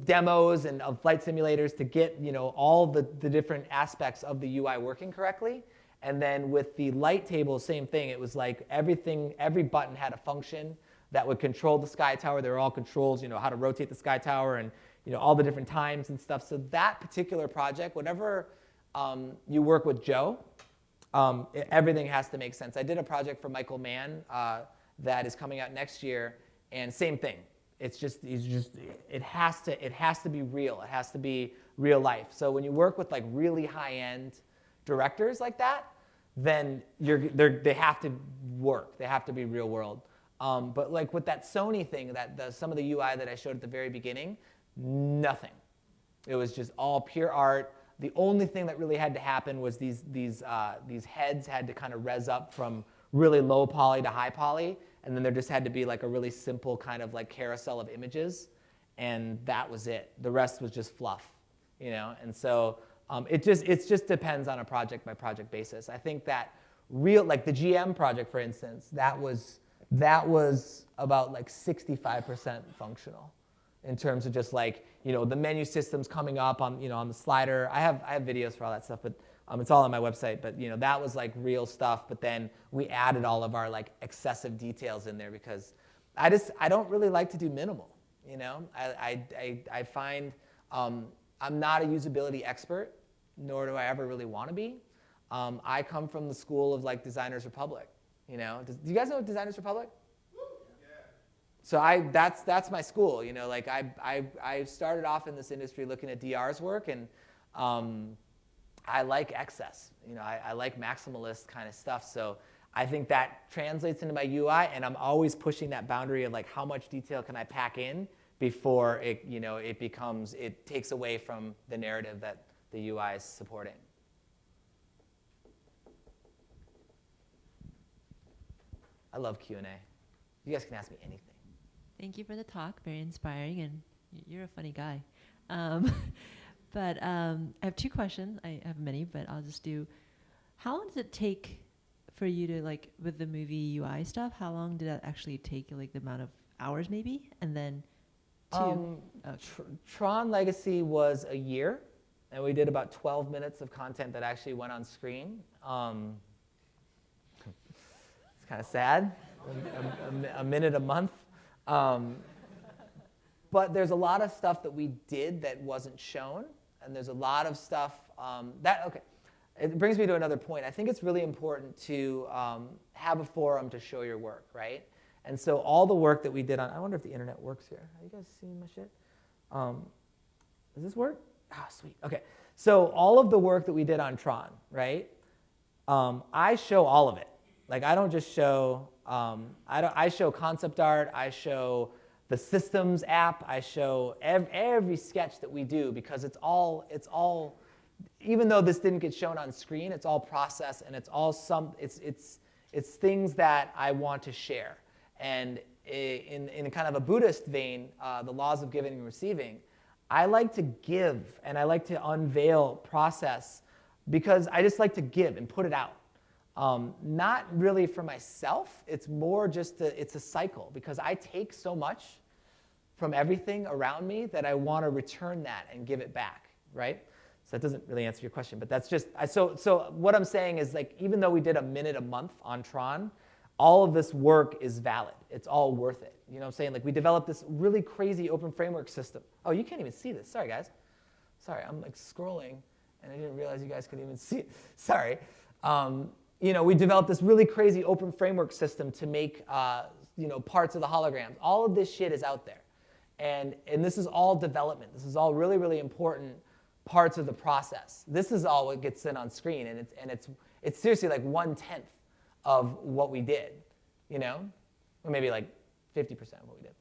demos and of flight simulators to get, all the different aspects of the UI working correctly. And then with the light table, same thing. It was like every button had a function that would control the sky tower. There were all controls, how to rotate the sky tower and, all the different times and stuff. So that particular project, whenever you work with Joe, everything has to make sense. I did a project for Michael Mann that is coming out next year, and same thing. It has to be real. It has to be real life. So when you work with like really high-end directors like that, then they have to work. They have to be real world. But like with that Sony thing, some of the UI that I showed at the very beginning, nothing. It was just all pure art. The only thing that really had to happen was these heads had to kind of res up from really low poly to high poly, and then there just had to be like a really simple kind of like carousel of images, and that was it. The rest was just fluff, And so it just depends on a project by project basis. I think that like the GM project, for instance, that was about like 65% functional in terms of just like, the menu systems coming up on, on the slider. I have videos for all that stuff, but It's all on my website, but that was like real stuff. But then we added all of our like excessive details in there because I don't really like to do minimal. I find I'm not a usability expert, nor do I ever really want to be. I come from the school of like Designers Republic. Do you guys know Designers Republic? So that's my school. Like I started off in this industry looking at DR's work, and I like excess. I like maximalist kind of stuff. So I think that translates into my UI, and I'm always pushing that boundary of like how much detail can I pack in before it takes away from the narrative that the UI is supporting. I love Q&A. You guys can ask me anything.
Thank you for the talk. Very inspiring, and you're a funny guy. But I have 2 questions. I have many, but I'll just do. How long does it take for you to, like, with the movie UI stuff, how long did that actually take, like, the amount of hours maybe? And then 2.
Tron Legacy was a year, and we did about 12 minutes of content that actually went on screen. It's kind of sad, a minute a month. But there's a lot of stuff that we did that wasn't shown, and there's a lot of stuff it brings me to another point. I think it's really important to have a forum to show your work, right? And so all the work that we did I wonder if the internet works here. Are you guys seeing my shit? Does this work? Ah, sweet. Okay. So all of the work that we did on Tron, right? I show all of it. Like I don't just show, I show concept art, I show the systems app, I show every sketch that we do because it's all, even though this didn't get shown on screen, it's all process and it's all it's things that I want to share. And in kind of a Buddhist vein, the laws of giving and receiving, I like to give and I like to unveil process because I just like to give and put it out. Not really for myself, it's more just it's a cycle because I take so much from everything around me that I want to return that and give it back, right? So that doesn't really answer your question, but that's just, so what I'm saying is like, even though we did a minute a month on Tron, all of this work is valid. It's all worth it. You know what I'm saying? Like we developed this really crazy open framework system. Oh, you can't even see this. Sorry, guys. Sorry, I'm like scrolling and I didn't realize you guys couldn't even see it. Sorry. We developed this really crazy open framework system to make parts of the holograms. All of this shit is out there. And this is all development. This is all really, really important parts of the process. This is all what gets sent on screen, and it's seriously like 1/10 of what we did, or maybe like 50% of what we did.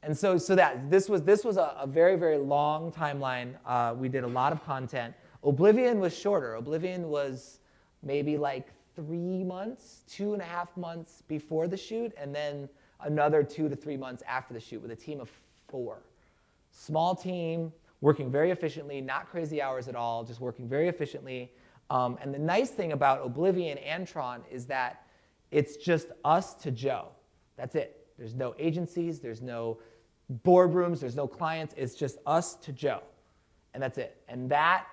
And so that this was a very, very long timeline. We did a lot of content. Oblivion was shorter. Oblivion was maybe like 3 months, 2.5 months before the shoot, and then another 2 to 3 months after the shoot with a team of 4. Small team, working very efficiently, not crazy hours at all, just working very efficiently. And the nice thing about Oblivion and Tron is that it's just us to Joe. That's it. There's no agencies, there's no boardrooms, there's no clients. It's just us to Joe. And that's it. And that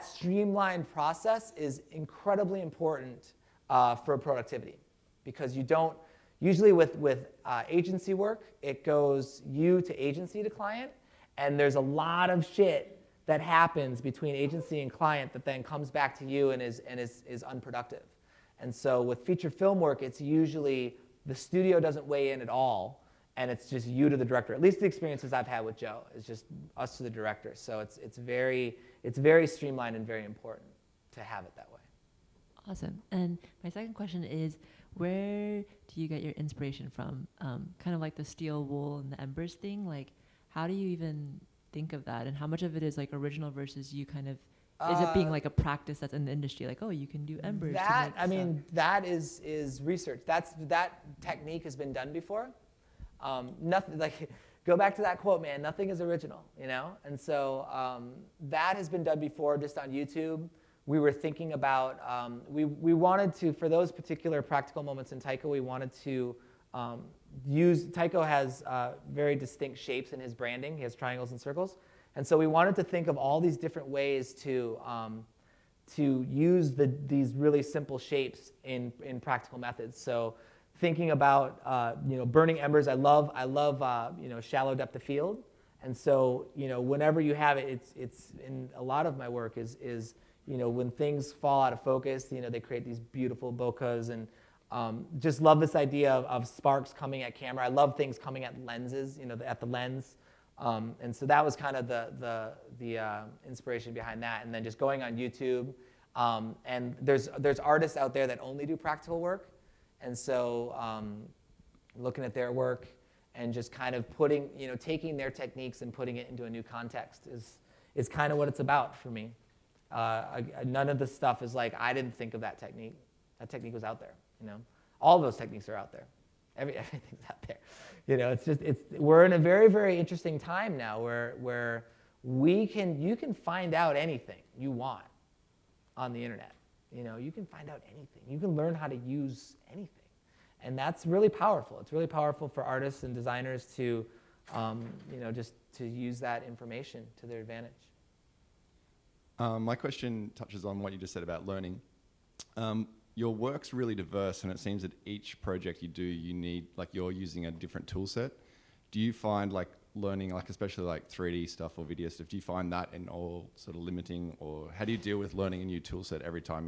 streamlined process is incredibly important for productivity because you don't, usually with agency work, it goes you to agency to client, and there's a lot of shit that happens between agency and client that then comes back to you and is unproductive. And so with feature film work, it's usually the studio doesn't weigh in at all, and it's just you to the director. At least the experiences I've had with Joe is just us to the director. So it's very streamlined and very important to have it that way.
Awesome. And my second question is, where do you get your inspiration from? Kind of like the steel wool and the embers thing. Like, how do you even think of that? And how much of it is like original versus you kind of, is it being like a practice that's in the industry? Like, oh, you can do embers.
That is research. That technique has been done before. Nothing like, go back to that quote, man, nothing is original, And so that has been done before just on YouTube. We were thinking about, we wanted to, for those particular practical moments in Taiko, we wanted to Taiko has very distinct shapes in his branding. He has triangles and circles. And so we wanted to think of all these different ways to to use these really simple shapes in practical methods. So thinking about burning embers, I love shallow depth of field, and so whenever you have it, it's in a lot of my work is when things fall out of focus, they create these beautiful bokehs, and just love this idea of sparks coming at camera. I love things coming at lenses, at the lens. And so that was kind of the inspiration behind that. And then just going on YouTube. And there's artists out there that only do practical work. And so looking at their work and just kind of taking their techniques and putting it into a new context is kind of what it's about for me. None of the stuff is like, I didn't think of that technique. That technique was out there. All those techniques are out there. Everything's out there. We're in a very, very interesting time now where you can find out anything you want on the internet. You can find out anything. You can learn how to use anything. And that's really powerful. It's really powerful for artists and designers to, just to use that information to their advantage.
My question touches on what you just said about learning. Your work's really diverse, and it seems that each project you do, you're using a different tool set. Do you find learning, especially 3D stuff or video stuff, do you find that in all sort of limiting, or how do you deal with learning a new tool set every time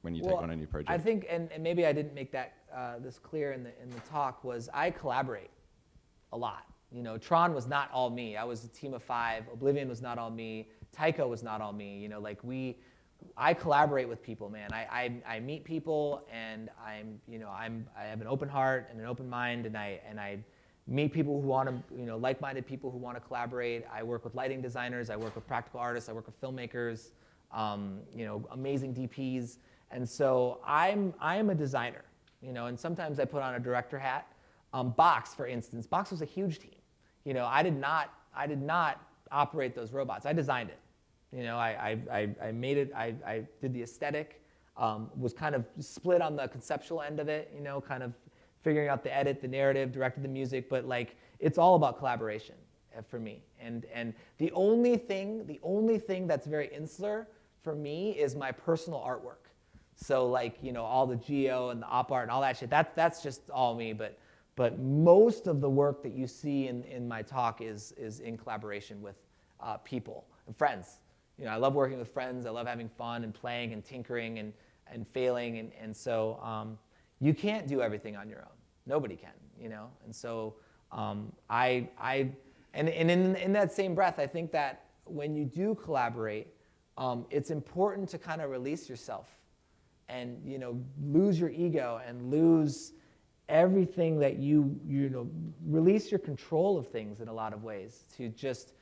when you take on a new project?
I think, and maybe I didn't make that this clear in the talk, was I collaborate a lot. Tron was not all me. I was a team of 5. Oblivion was not all me. Taiko was not all me. I collaborate with people, man. I meet people, and I have an open heart and an open mind, and I meet people who want to, like-minded people who want to collaborate. I work with lighting designers. I work with practical artists. I work with filmmakers. Amazing DPs, and so I'm a designer. And sometimes I put on a director hat. Box, for instance, Box was a huge team. I did not operate those robots. I designed it. I made it, I did the aesthetic, was kind of split on the conceptual end of it, kind of figuring out the edit, the narrative, directed the music, but it's all about collaboration for me. And the only thing that's very insular for me is my personal artwork. So all the geo and the op art and all that shit, that's just all me, but most of the work that you see in my talk is in collaboration with people and friends. I love working with friends. I love having fun and playing and tinkering and failing. And so you can't do everything on your own. Nobody can, And so in that same breath, I think that when you do collaborate, it's important to kind of release yourself and, lose your ego and lose everything that release your control of things in a lot of ways, to just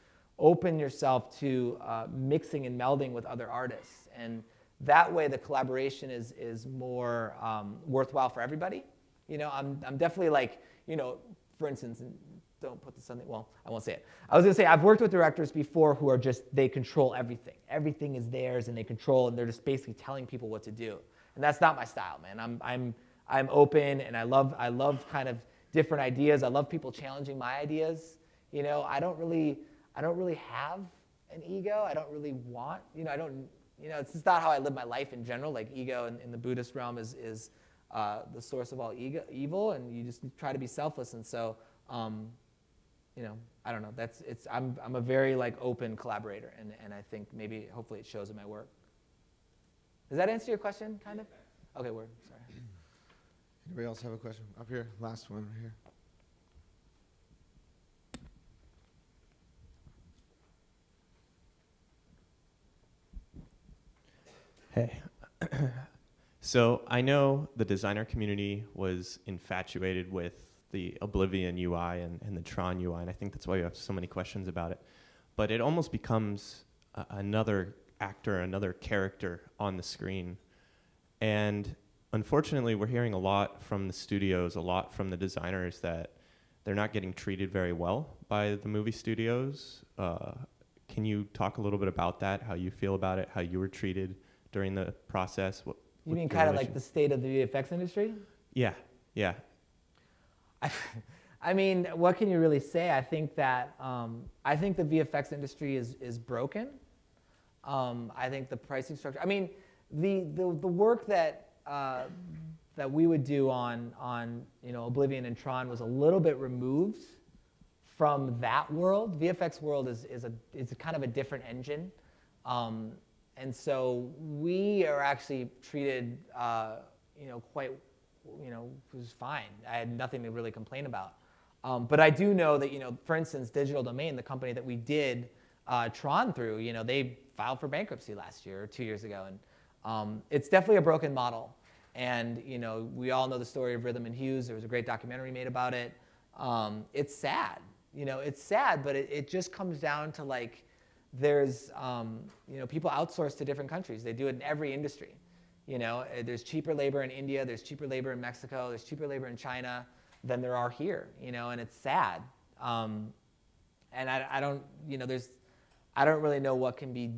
open yourself to mixing and melding with other artists. And that way the collaboration is more worthwhile for everybody. I'm definitely for instance, and don't put this on the, well, I won't say it. I was gonna say, I've worked with directors before who are they control everything. Everything is theirs and they control, and they're just basically telling people what to do. And that's not my style, man. I'm open, and I love kind of different ideas. I love people challenging my ideas. I don't really have an ego. I don't really want, it's just not how I live my life in general. Ego in the Buddhist realm is the source of all evil, and you just try to be selfless. And so, I don't know. I'm a very open collaborator, and I think hopefully it shows in my work. Does that answer your question, kind of? Okay, word. Sorry.
Anybody else have a question? Up here, last one right here.
Hey. So I know the designer community was infatuated with the Oblivion UI and the Tron UI, and I think that's why you have so many questions about it. But it almost becomes another actor, another character on the screen. And unfortunately, we're hearing a lot from the studios, a lot from the designers, that they're not getting treated very well by the movie studios. Can you talk a little bit about that, how you feel about it, how you were treated during the process?
You mean kind of the state of the VFX industry?
Yeah.
I mean, what can you really say? I think that the VFX industry is broken. I think the pricing structure. I mean, the work that that we would do on Oblivion and Tron was a little bit removed from that world. VFX world is a kind of a different engine, and so we are actually treated quite it was fine. I had nothing to really complain about. But I do know that for instance, Digital Domain, the company that we did Tron through, they filed for bankruptcy last year or 2 years ago, and it's definitely a broken model. And we all know the story of Rhythm and Hues. There was a great documentary made about it. It's sad, it's sad, but it just comes down to like there's people outsource to different countries. They do it in every industry. There's cheaper labor in India. There's cheaper labor in Mexico. There's cheaper labor in China than there are here. And it's sad. And I don't really know what can be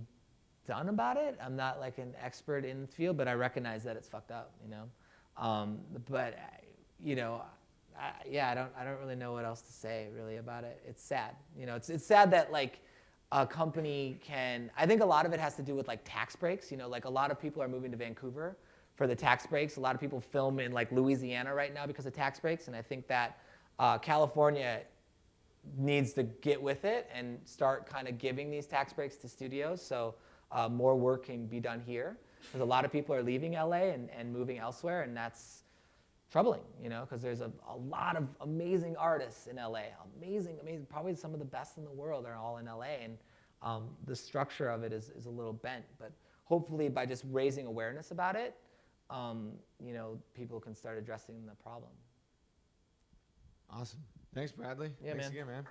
done about it. I'm not like an expert in the field, but I recognize that it's fucked up, but I don't really know what else to say really about it. It's sad, it's sad that like a company I think a lot of it has to do with like tax breaks, like a lot of people are moving to Vancouver for the tax breaks. A lot of people film in like Louisiana right now because of tax breaks, and I think that California needs to get with it and start kind of giving these tax breaks to studios so more work can be done here, because a lot of people are leaving LA and moving elsewhere, and that's troubling, because there's a lot of amazing artists in LA, amazing, probably some of the best in the world are all in LA, and the structure of it is a little bent, but hopefully by just raising awareness about it, people can start addressing the problem.
Awesome. Thanks, Bradley.
Yeah,
Thanks
man.
again, man.